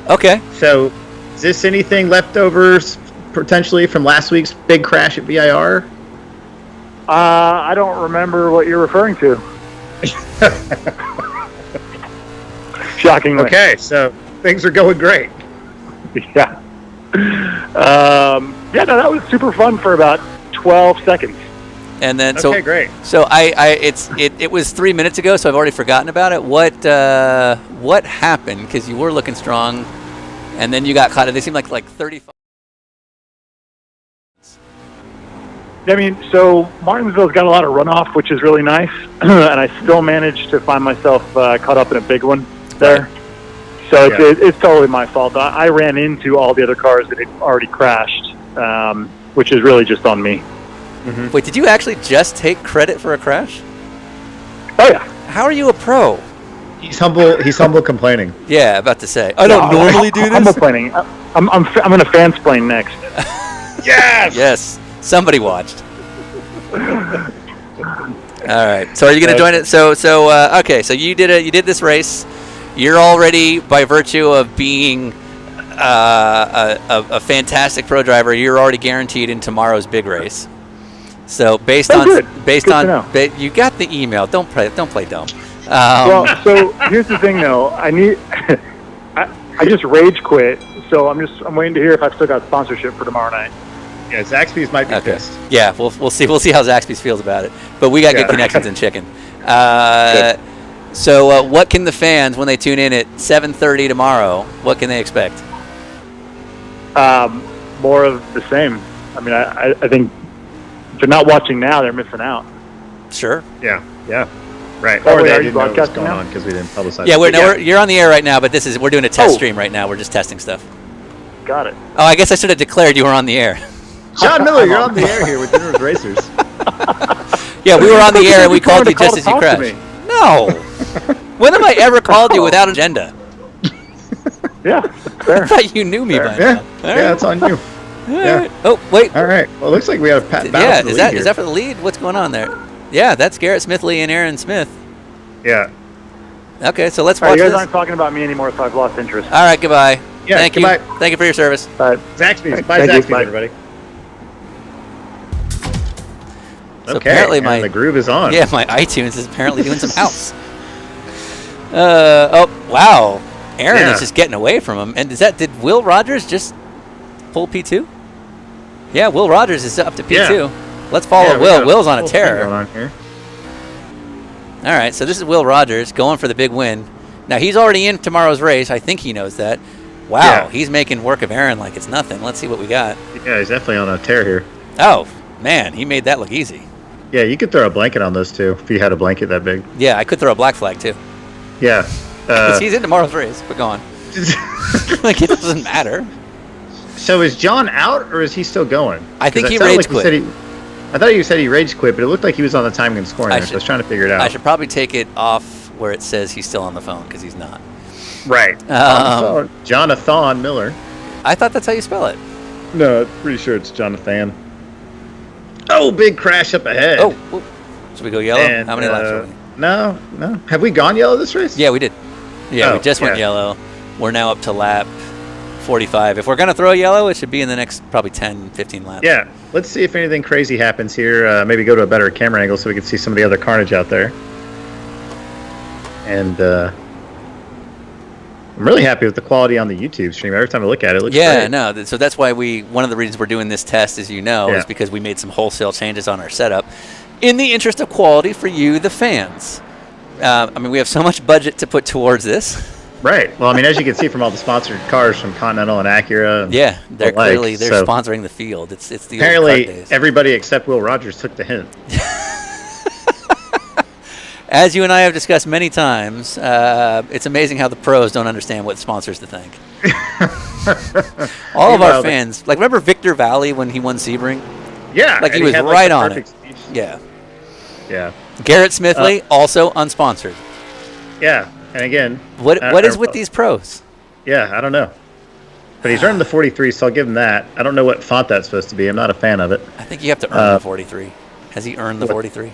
Okay. So, is this anything leftovers potentially from last week's big crash at VIR? I don't remember what you're referring to. Shockingly. Okay, so things are going great. Yeah. No, that was super fun for about 12 seconds. And then okay, great. So it was 3 minutes ago, so I've already forgotten about it. What happened? Because you were looking strong, and then you got caught. They seemed like 35. I mean, so Martinsville's got a lot of runoff, which is really nice, and I still managed to find myself caught up in a big one there. Right. So it's totally my fault. I ran into all the other cars that had already crashed, which is really just on me. Mm-hmm. Wait, did you actually just take credit for a crash? Oh yeah. How are you a pro? He's humble complaining. Yeah, about to say. I don't normally do this. Humble complaining. I'm going to fansplain next. Yes. Yes. Somebody watched. All right. So are you going to join it? So okay. So you did this race. You're already, by virtue of being a fantastic pro driver, you're already guaranteed in tomorrow's big race. So based on you got the email. Don't play dumb. Well, so here's the thing though. I just rage quit. So I'm waiting to hear if I've still got sponsorship for tomorrow night. Yeah, Zaxby's might be pissed. Yeah, we'll see. We'll see how Zaxby's feels about it. But we got good connections in chicken. So what can the fans, when they tune in at 7:30 tomorrow, what can they expect? More of the same. I mean, I think if they're not watching now, they're missing out. Sure. Yeah. Right. Or they are didn't you know what was broadcasting going now? on because we didn't publicize. Yeah, you're on the air right now, but we're doing a test stream right now. We're just testing stuff. Got it. Oh, I guess I should have declared you were on the air. John Miller, you're on the air here with Dinner's Racers. Yeah, we were on the air and we called you just as you crashed. No. When have I ever called you without an agenda? Yeah, I fair. thought you knew me by Yeah, now. All yeah, right. it's on you. All Yeah. right. Oh, wait. All right. Well, it looks like we have a battle Yeah, for the is lead that here. is that for the lead? What's going on there? Yeah, that's Garrett Smithley and Aaron Smith. Yeah. Okay, so let's All right, watch you guys this. aren't talking about me anymore, so I've lost interest. All right, goodbye. Yeah, Thank goodbye. you. Thank you for your service. All right. Zaxby's. Thank Bye, you. Zaxby's, Bye. everybody. So Okay, apparently and my the groove is on. Yeah, my iTunes is apparently doing some house. Oh, wow. Aaron Yeah. is just getting away from him. And did Will Rogers just pull P2? Yeah, Will Rogers is up to P2. Yeah. Let's follow Yeah, we Will. got Will's on a whole thing tear. going on here. All right, so this is Will Rogers going for the big win. Now, he's already in tomorrow's race. I think he knows that. Wow, Yeah. he's making work of Aaron like it's nothing. Let's see what we got. Yeah, he's definitely on a tear here. Oh, man, he made that look easy. Yeah, you could throw a blanket on those two if you had a blanket that big. Yeah, I could throw a black flag, too. Yeah. 'Cause he's in tomorrow's race, but go on. Like, it doesn't matter. So is John out or is he still going? I think 'Cause he it sounded rage you said I thought you said he rage quit, but it looked like he was on the time and scoring there, so I was trying to figure it out. I should probably take it off where it says he's still on the phone, because he's not. Right. Jonathan Miller. I thought that's how you spell it. No, I'm pretty sure it's Jonathan. Oh, big crash up ahead. Oh, whoop. Should we go yellow? And, How many laps are we? No. Have we gone yellow this race? Yeah, we did. Yeah, Oh, we just went yeah. yellow. We're now up to lap 45. If we're going to throw a yellow, it should be in the next probably 10, 15 laps. Yeah. Let's see if anything crazy happens here. Maybe go to a better camera angle so we can see some of the other carnage out there. And I'm really happy with the quality on the YouTube stream. Every time I look at it, it looks Yeah, great. no. So that's why one of the reasons we're doing this test, as you know, Yeah. is because we made some wholesale changes on our setup in the interest of quality for you, the fans. I mean, we have so much budget to put towards this. Right. Well, I mean, as you can see from all the sponsored cars from Continental and Acura. And Yeah, they're the like, clearly so sponsoring the field. It's the old apparently kart days. everybody except Will Rogers took the hint. As you and I have discussed many times, it's amazing how the pros don't understand what sponsors to think. All of our Meanwhile, fans, like remember Victor Valley when he won Sebring? Yeah. Like he and was had, right the on perfect it. speech. Yeah. Yeah. Garrett Smithley, also unsponsored. Yeah. And again. What is with these pros? Yeah, I don't know. But he's earned the 43, so I'll give him that. I don't know what font that's supposed to be. I'm not a fan of it. I think you have to earn the 43. Has he earned the 43?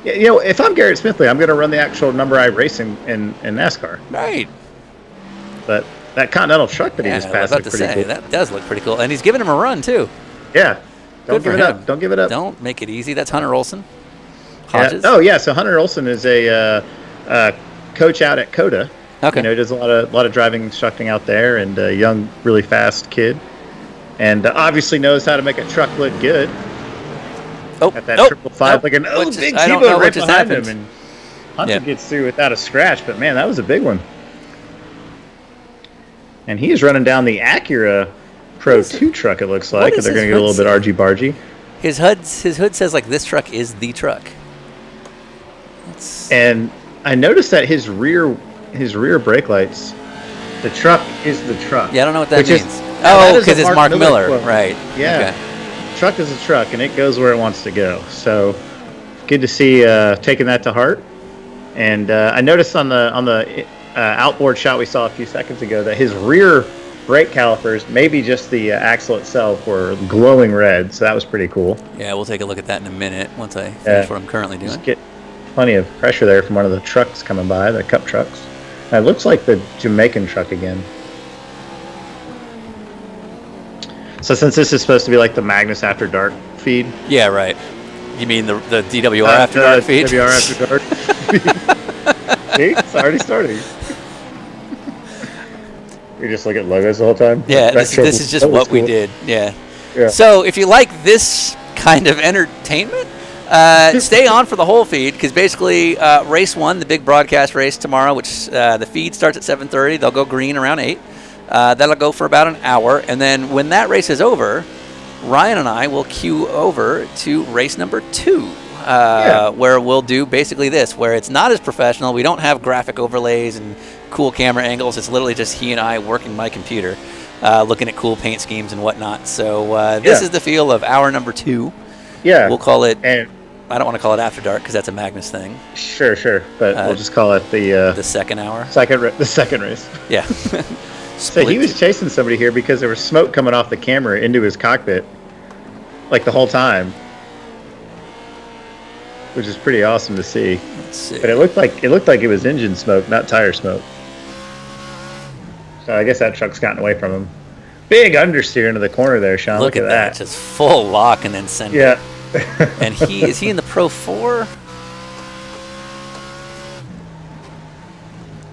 Yeah, you know, if I'm Garrett Smithley, I'm going to run the actual number I race in NASCAR. Right. But that Continental truck that he Yeah, just I was passed about looked to pretty say, cool. that does look pretty cool. And he's giving him a run, too. Yeah. Don't Good for give it him. up. Don't give it up. Don't make it easy. That's Hunter Olson. Yeah. Hodges. Oh, yeah. So Hunter Olson is a coach out at COTA. Okay. You know, does a lot of driving instructing out there, and a young, really fast kid. And obviously knows how to make a truck look good. Oh, At that nope, 555, nope. like an What just- big I don't know T-bone what right just behind happened. him. And Hunter Yeah. gets through without a scratch, but man, that was a big one. And he is running down the Acura Pro 2 truck, it looks like. is They're going his to get a little hood bit argy-bargy. His hood says like this truck is the truck. And I noticed that his rear brake lights, the truck is the truck. Yeah, I don't know what that Which is- means. now that Oh, is a because it's Mark Miller, quote. right? Yeah. Okay. Truck is a truck, and it goes where it wants to go. So good to see taking that to heart. And I noticed on the outboard shot we saw a few seconds ago that his rear brake calipers, maybe just the axle itself, were glowing red. So that was pretty cool. Yeah, we'll take a look at that in a minute once I finish Yeah. what I'm currently doing. Just get plenty of pressure there from one of the trucks coming by, the Cup trucks. It looks like the Jamaican truck again. So since this is supposed to be like the Magnus After Dark feed. Yeah, right. You mean the DwR After Dark feed? DwR After Dark. See, it's already starting. You just look at logos the whole time? Yeah, That this is just that was what we cool. did. Yeah. Yeah. So if you like this kind of entertainment, stay on for the whole feed, because basically race 1, the big broadcast race tomorrow, which the feed starts at 7:30. They'll go green around 8. That'll go for about an hour. And then when that race is over, Ryan and I will cue over to race number 2. Where we'll do basically this, where it's not as professional. We don't have graphic overlays and cool camera angles. It's literally just he and I working my computer, looking at cool paint schemes and whatnot. So this is the feel of hour number 2. Yeah. We'll call it And I don't want to call it After Dark because that's a Magnus thing. Sure. But we'll just call it the second hour. The second race. Yeah. So he was chasing somebody here because there was smoke coming off the camera into his cockpit, like the whole time, which is pretty awesome to see. Let's see. But it looked like it was engine smoke, not tire smoke. So I guess that truck's gotten away from him. Big understeer into the corner there, Sean. Look at that. Just full lock and then send it. And is he in the Pro 4?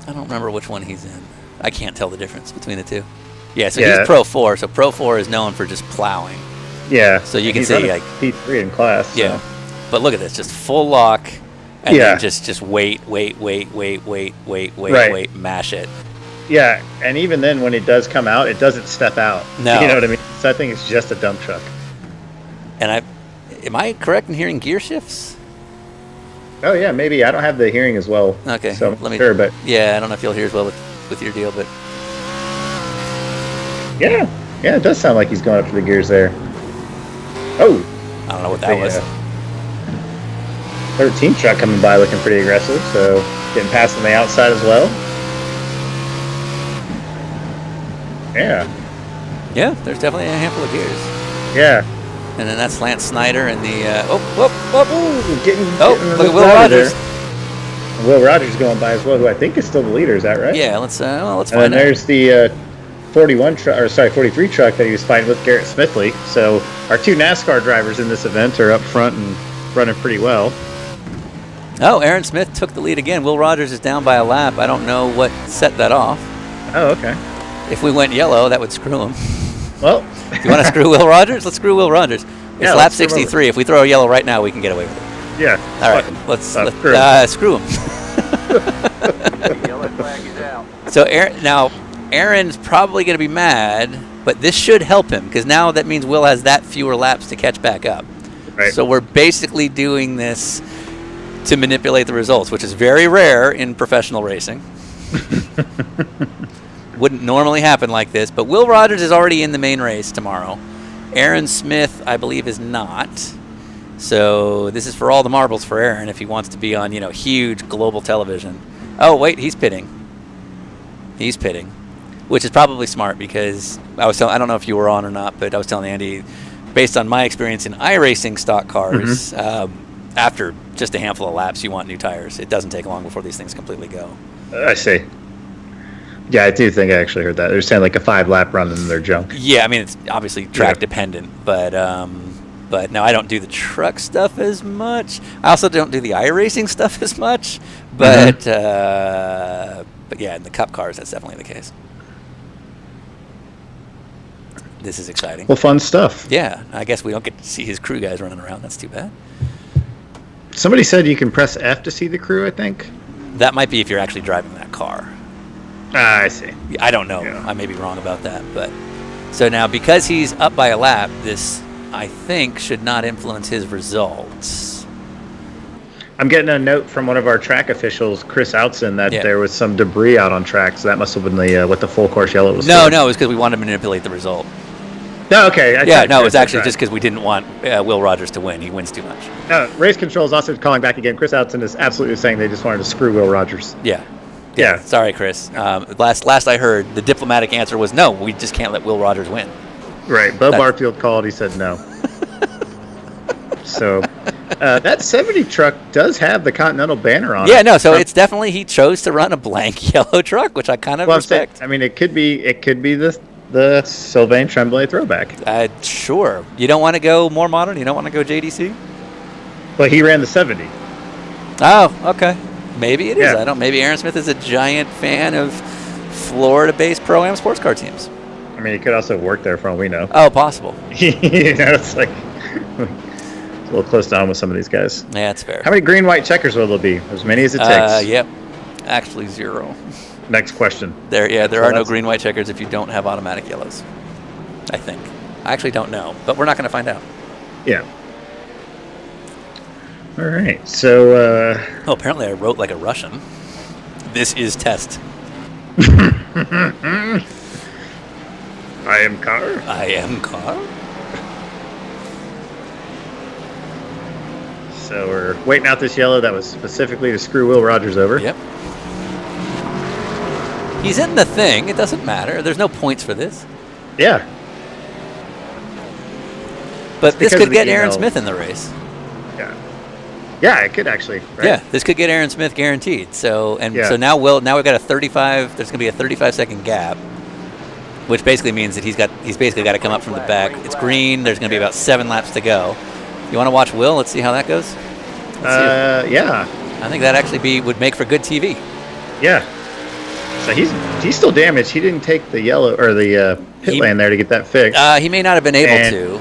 I don't remember which one he's in. I can't tell the difference between the two. Yeah, so he's Pro 4. So Pro 4 is known for just plowing. Yeah. So you can see like P3 in class. So. Yeah. But look at this, just full lock, and then just wait, mash it. Yeah, and even then, when it does come out, it doesn't step out. No. You know what I mean? So I think it's just a dump truck. And am I correct in hearing gear shifts? Oh yeah, maybe. I don't have the hearing as well. Okay, so sure, but yeah, I don't know if you'll hear as well with your deal, but yeah, it does sound like he's going up to the gears there. Oh, I don't know what that was. 13 truck coming by looking pretty aggressive, so getting past on the outside as well. Yeah, there's definitely a handful of gears. Yeah. And then that's Lance Snyder and the getting look at Will Rogers. There. Will Rogers going by as well, who I think is still the leader. Is that right? Yeah, let's find out. And there's the 43 truck that he was fighting with, Garrett Smithley. So our two NASCAR drivers in this event are up front and running pretty well. Oh, Aaron Smith took the lead again. Will Rogers is down by a lap. I don't know what set that off. Oh, okay. If we went yellow, that would screw him. Well, if you want to screw Will Rogers, let's screw Will Rogers. It's lap 63. If we throw a yellow right now, we can get away with it. Yeah. All right, let's screw him. Yellow flag is out. So Aaron's probably going to be mad, but this should help him because now that means Will has that fewer laps to catch back up. Right. So we're basically doing this to manipulate the results, which is very rare in professional racing. Wouldn't normally happen like this, but Will Rogers is already in the main race tomorrow. Aaron Smith, I believe, is not. So this is for all the marbles for Aaron if he wants to be on, huge global television. Oh, wait, he's pitting. Which is probably smart because I don't know if you were on or not, but I was telling Andy, based on my experience in iRacing stock cars, after just a handful of laps, you want new tires. It doesn't take long before these things completely go. I see. Yeah, I do think I actually heard that. They're saying like a 5-lap run and they're junk. Yeah, I mean, it's obviously track dependent, but no, I don't do the truck stuff as much. I also don't do the iRacing stuff as much, but yeah, in the Cup cars, that's definitely the case. This is exciting. Well, fun stuff. Yeah, I guess we don't get to see his crew guys running around. That's too bad. Somebody said you can press F to see the crew, I think. That might be if you're actually driving that car. I see. I don't know. Yeah. I may be wrong about that. But so now, because he's up by a lap, this, I think, should not influence his results. I'm getting a note from one of our track officials, Chris Outson, that there was some debris out on track. So that must have been what the full course yellow was. No, it was because we wanted to manipulate the result. No, okay. It was actually just because we didn't want Will Rogers to win. He wins too much. No, race control is also calling back again. Chris Outson is absolutely saying they just wanted to screw Will Rogers. Yeah. Sorry, Chris. Last I heard, the diplomatic answer was no. We just can't let Will Rogers win. Right. Bub Barfield called. He said no. So that 70 truck does have the Continental banner on it. Yeah, no. So it's definitely he chose to run a blank yellow truck, which I kind of respect. I mean, it could be the Sylvain Tremblay throwback. Sure. You don't want to go more modern? You don't want to go JDC? Well, he ran the 70. Oh, okay. Maybe it is. I don't. Maybe Aaron Smith is a giant fan of Florida-based Pro-Am sports car teams. I mean, he could also work there for all we know. Oh, possible. It's like it's a little close to home with some of these guys. Yeah, that's fair. How many green-white checkers will there be? As many as it takes. Yep. Actually, 0. Next question. There are no green-white checkers if you don't have automatic yellows. I think. I actually don't know, but we're not going to find out. Yeah. All right. So. Apparently I wrote like a Russian. This is test. I am car. So we're waiting out this yellow that was specifically to screw Will Rogers over. Yep. He's in the thing. It doesn't matter. There's no points for this. Yeah. But this could get Aaron Smith in the race. Yeah. Yeah, it could actually. Right? Yeah, this could get Aaron Smith guaranteed. So so now we've got a 35. There's going to be a 35-second gap, which basically means that he's basically got to come up from the back. It's green. There's going to be about 7 laps to go. You want to watch Will? Let's see how that goes. Yeah. I think that actually would make for good TV. Yeah. So he's still damaged. He didn't take the yellow or the pit lane there to get that fixed. He may not have been able to.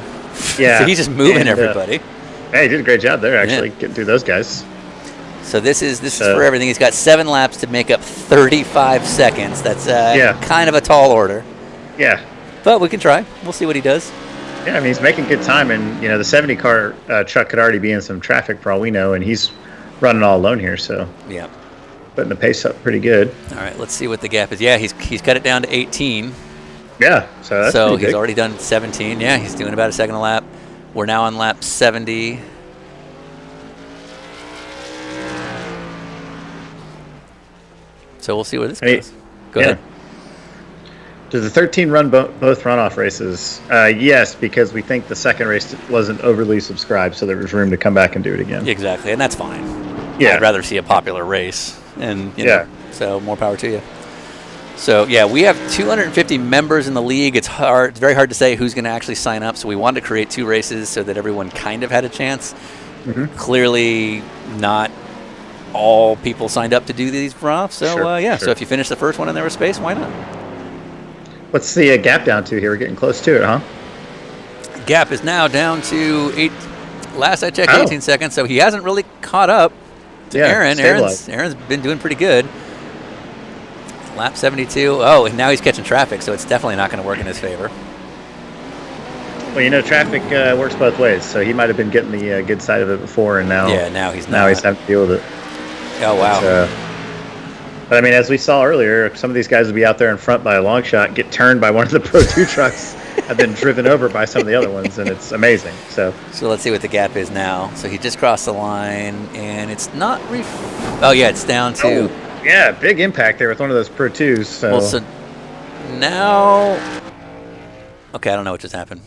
Yeah. So he's just moving everybody. Hey, he did a great job there, actually, getting through those guys. So this is for everything. He's got 7 laps to make up 35 seconds. That's kind of a tall order. Yeah. But we can try. We'll see what he does. Yeah, I mean, he's making good time, and the 70 car truck could already be in some traffic for all we know, and he's running all alone here, so yeah, putting the pace up pretty good. All right, let's see what the gap is. Yeah, he's cut it down to 18. Yeah, so that's pretty he's big. already done 17. Yeah, he's doing about a second a lap. We're now on lap 70. So we'll see where this goes. Go ahead. Does the 13 run both runoff races? Yes, because we think the second race wasn't overly subscribed, so there was room to come back and do it again. Exactly, and that's fine. Yeah. I'd rather see a popular race, and you know, so more power to you. So yeah, we have 250 members in the league. It's very hard to say who's going to actually sign up. So we wanted to create 2 races so that everyone kind of had a chance. Mm-hmm. Clearly, not all people signed up to do these runoffs. So so if you finish the first one and there was space, why not? What's the gap down to here? We're getting close to it, huh? Gap is now down to 8. Last I checked, 18 seconds. So he hasn't really caught up to Aaron. Aaron's been doing pretty good. Lap 72. Oh, and now he's catching traffic, so it's definitely not going to work in his favor. Well, traffic works both ways, so he might have been getting the good side of it before, and now he's not. Now he's having to deal with it. Oh wow! But I mean, as we saw earlier, some of these guys will be out there in front by a long shot, get turned by one of the Pro 2 trucks, have been driven over by some of the other ones, and it's amazing. So let's see what the gap is now. So he just crossed the line, and it's not. Oh yeah, it's down to. Oh. Yeah, big impact there with one of those Pro 2s. So. Well, so now... Okay, I don't know what just happened.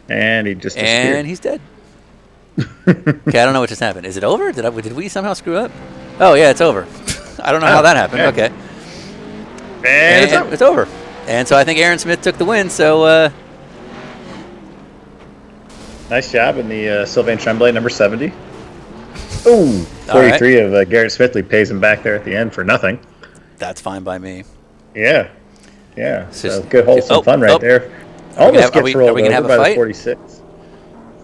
And he just disappeared. And he's dead. Okay, I don't know what just happened. Is it over? Did we somehow screw up? Oh, yeah, it's over. I don't know how that happened. Yeah. Okay. And it's over. And so I think Aaron Smith took the win, so... Nice job in the Sylvain Tremblay, number 70. Ooh, 43 of Garrett Smithley pays him back there at the end for nothing. That's fine by me. Yeah. So good wholesome fun right there. Almost gets rolled over by the 46.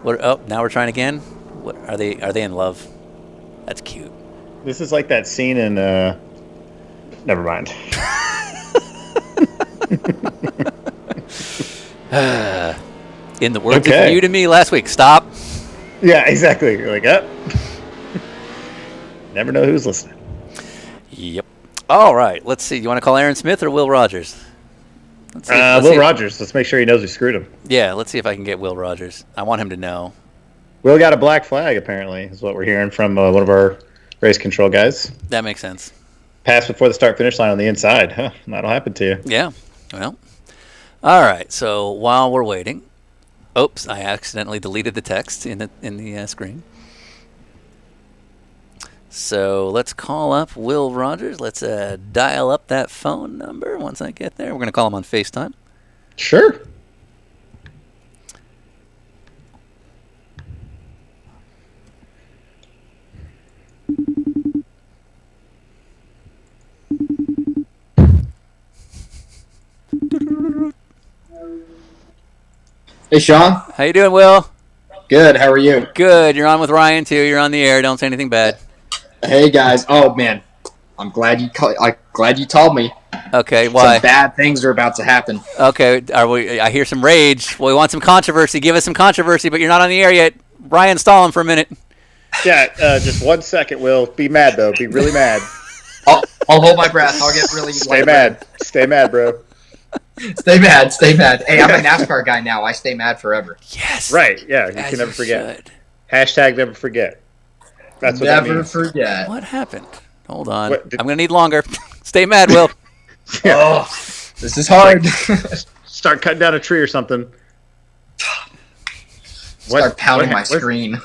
Now we're trying again. What are they in love? That's cute. This is like that scene in never mind. In the words of you to me last week. Stop. Yeah, exactly. You're like, never know who's listening. Yep. All right. Let's see. You want to call Aaron Smith or Will Rogers? Will Rogers. Let's make sure he knows we screwed him. Yeah, let's see if I can get Will Rogers. I want him to know. Will got a black flag, apparently, is what we're hearing from one of our race control guys. That makes sense. Pass before the start-finish line on the inside. Huh, that'll happen to you. Yeah. Well. All right. So while we're waiting... Oops, I accidentally deleted the text in the screen. So let's call up Will Rogers. Let's dial up that phone number once I get there. We're going to call him on FaceTime. Sure. Hey, Sean. How you doing, Will? Good. How are you? Good. You're on with Ryan, too. You're on the air. Don't say anything bad. Hey, guys. Oh, man. I'm glad you told me. Okay, why? Some bad things are about to happen. Okay, I hear some rage. Well, we want some controversy. Give us some controversy, but you're not on the air yet. Ryan, stall him for a minute. Yeah, just 1 second, Will. Be mad, though. Be really mad. I'll hold my breath. I'll get really... Stay mad. Stay mad, bro. Stay mad. Stay mad. Hey, I'm a NASCAR guy now. I stay mad forever. Yes. Right, yeah. You can never forget. Hashtag never forget. That's what that Never means. forget. What happened? Hold on. What, I'm going to need longer. Stay mad, Will. Oh, this is hard. Start cutting down a tree or something. Start pounding my screen.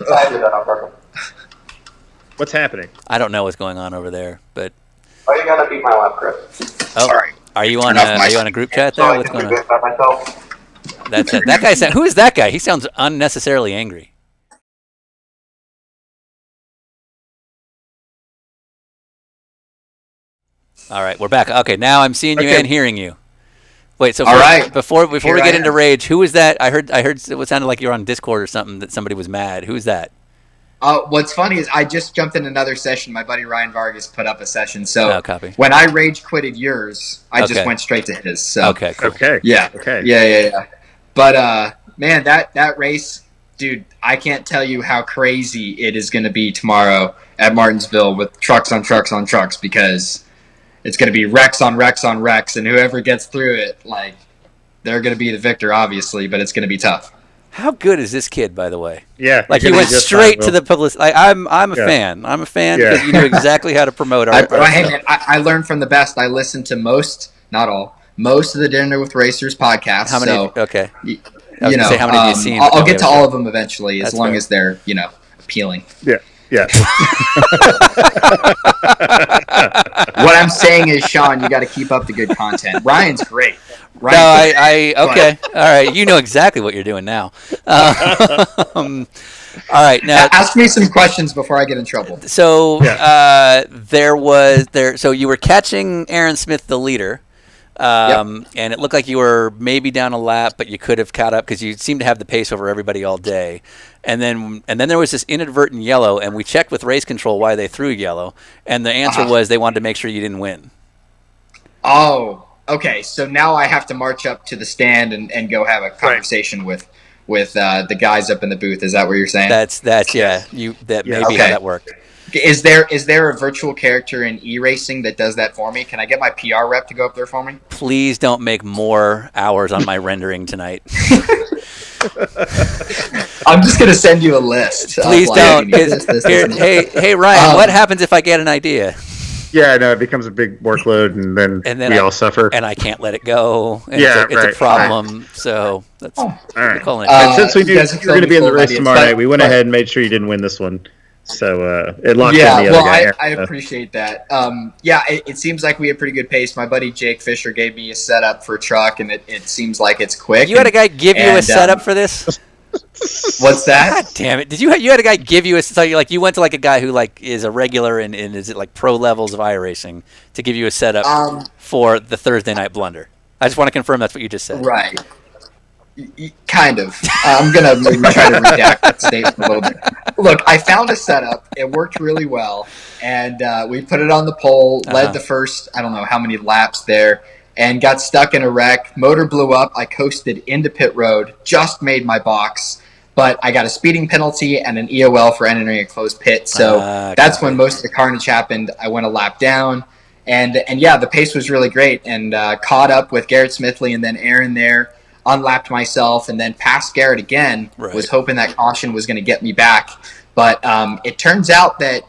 What's happening? I don't know what's going on over there, but Oh, you gotta beat my lap, Chris. Sorry. are you Turn on off my a group chat there? What's going on? By myself. That's it. That guy who is that guy? He sounds unnecessarily angry. All right, we're back. Okay, now I'm seeing you Okay. and hearing you. Wait, so All right. before we Here get I into am. rage, who was that? I heard it sounded like you were on Discord or something that somebody was mad. Who's that? What's funny is I just jumped in another session. My buddy Ryan Vargas put up a session. So Oh, copy. when I rage quitted yours, I Okay. just went straight to his. So Okay, cool. Okay. yeah, Okay. yeah. But man, that race, dude, I can't tell you how crazy it is going to be tomorrow at Martinsville with trucks on trucks on trucks, because it's going to be wrecks on wrecks on wrecks, and whoever gets through it, like, they're going to be the victor, obviously, but it's going to be tough. How good is this kid, by the way? Yeah. Like you're he gonna went be just straight fine, to Will. the publicity. I'm a Yeah. fan. I'm a fan Yeah. because you knew exactly how to promote our. Hey, stuff. man, I learned from the best. I listened to most, not all, most of the Dinner with Racers podcasts. How many? So, Okay. you I was gonna know, say how many have you seen? I'll but get to okay. all of them eventually, as That's long fair. as they're, appealing. Yeah. Yeah. What I'm saying is, Sean, you got to keep up the good content. Ryan's great. No, Ryan's I okay. All right, you know exactly what you're doing now. All right, now. Ask me some questions before I get in trouble. So so you were catching Aaron Smith, the leader, and it looked like you were maybe down a lap, but you could have caught up because you seemed to have the pace over everybody all day. And then there was this inadvertent yellow, and we checked with race control why they threw yellow, and the answer was they wanted to make sure you didn't win. Oh, okay. So now I have to march up to the stand and go have a conversation with the guys up in the booth. Is that what you're saying? That's yeah. That may be Okay. how that worked. Is there a virtual character in e-racing that does that for me? Can I get my PR rep to go up there for me? Please don't make more hours on my rendering tonight. I'm just gonna send you a list. of, Please like, don't. this, and this. Hey Ryan, what happens if I get an idea? Yeah, no, it becomes a big workload, and then we all suffer. And I can't let it go. And Yeah, it's a right. problem. So that's All right. calling it. And since we you knew guys you have were going to told be in me the race full tomorrow ideas, night, we went ahead and made sure you didn't win this one. So it locked in Yeah, the well, other guy. I appreciate that. It seems like we have pretty good pace. My buddy Jake Fisher gave me a setup for a truck, and it seems like it's quick. You had a guy give you a and, setup for this? What's that? God damn it! You had a guy give you a so you went to like a guy who like is a regular and is it like pro levels of iRacing to give you a setup for the Thursday night blunder. I just want to confirm that's what you just said. Right. Kind of. I'm going to maybe try to redact that statement a little bit. Look, I found a setup. It worked really well. And we put it on the pole, led the first, I don't know how many laps there, and got stuck in a wreck. Motor blew up. I coasted into pit road, just made my box. But I got a speeding penalty and an EOL for entering a closed pit. So that's when most of the carnage happened. I went a lap down. And yeah, the pace was really great. And caught up with Garrett Smithley and then Aaron there. Unlapped myself and then passed Garrett again. Right. Was hoping that caution was going to get me back. But it turns out that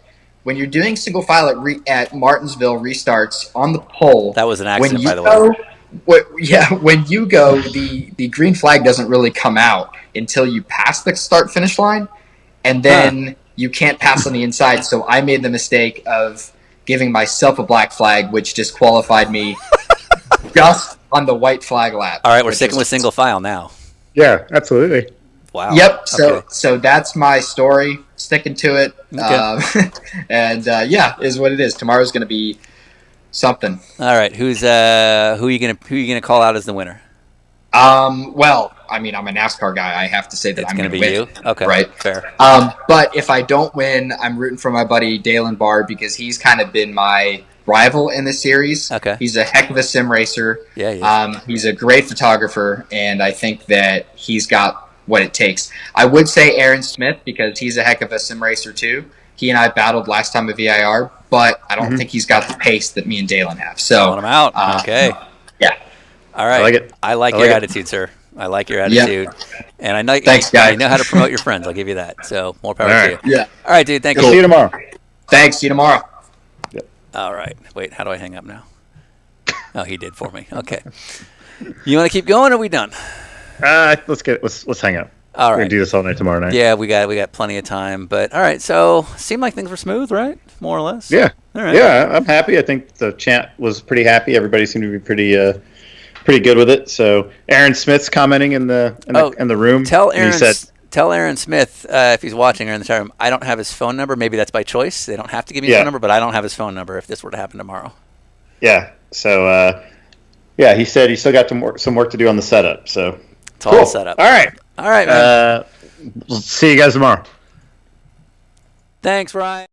when you're doing single file at Martinsville restarts on the pole. That was an accident, by the way. When you go, the green flag doesn't really come out until you pass the start-finish line, and then you can't pass on the inside. So I made the mistake of giving myself a black flag, which disqualified me just on the white flag lap. All right, we're sticking with single file now. Yeah, absolutely. Wow. Yep. Okay. So that's my story. Sticking to it. Okay. Is what it is. Tomorrow's going to be something. All right, who are you gonna call out as the winner? Well, I mean, I'm a NASCAR guy. I have to say that It's I'm going going to to be win. you. Okay, right. Fair. But if I don't win, I'm rooting for my buddy Dalen Bard because he's kind of been my rival in this series. Okay. He's a heck of a sim racer. Yeah. He's a great photographer, and I think that he's got what it takes. I would say Aaron Smith because he's a heck of a sim racer too. He and I battled last time at VIR, but I don't think he's got the pace that me and Dalen have. So Calling him out. Okay. Yeah. All right. I like it. I like I your like it. attitude, sir. I like your attitude. And I know, Thanks, guys. you know how to promote your friends. I'll give you that. So more power to you. Yeah. All right, dude. Thank you. See you tomorrow. Thanks. See you tomorrow. All right. Wait, how do I hang up now? Oh, he did for me. Okay. You want to keep going, or are we done? Let's hang up. All right. We're gonna do this all night tomorrow night. Yeah, we got plenty of time. But all right, so seemed like things were smooth, right? More or less. Yeah. All right. Yeah, I'm happy. I think the chat was pretty happy. Everybody seemed to be pretty good with it. So Aaron Smith's commenting in the room. Tell Aaron. He said, Tell Aaron Smith if he's watching or in the chat room. I don't have his phone number. Maybe that's by choice. They don't have to give me his phone number, but I don't have his phone number if this were to happen tomorrow. Yeah. So he said he still got some work to do on the setup. So it's all set up. All right. All right, man. We'll see you guys tomorrow. Thanks, Ryan.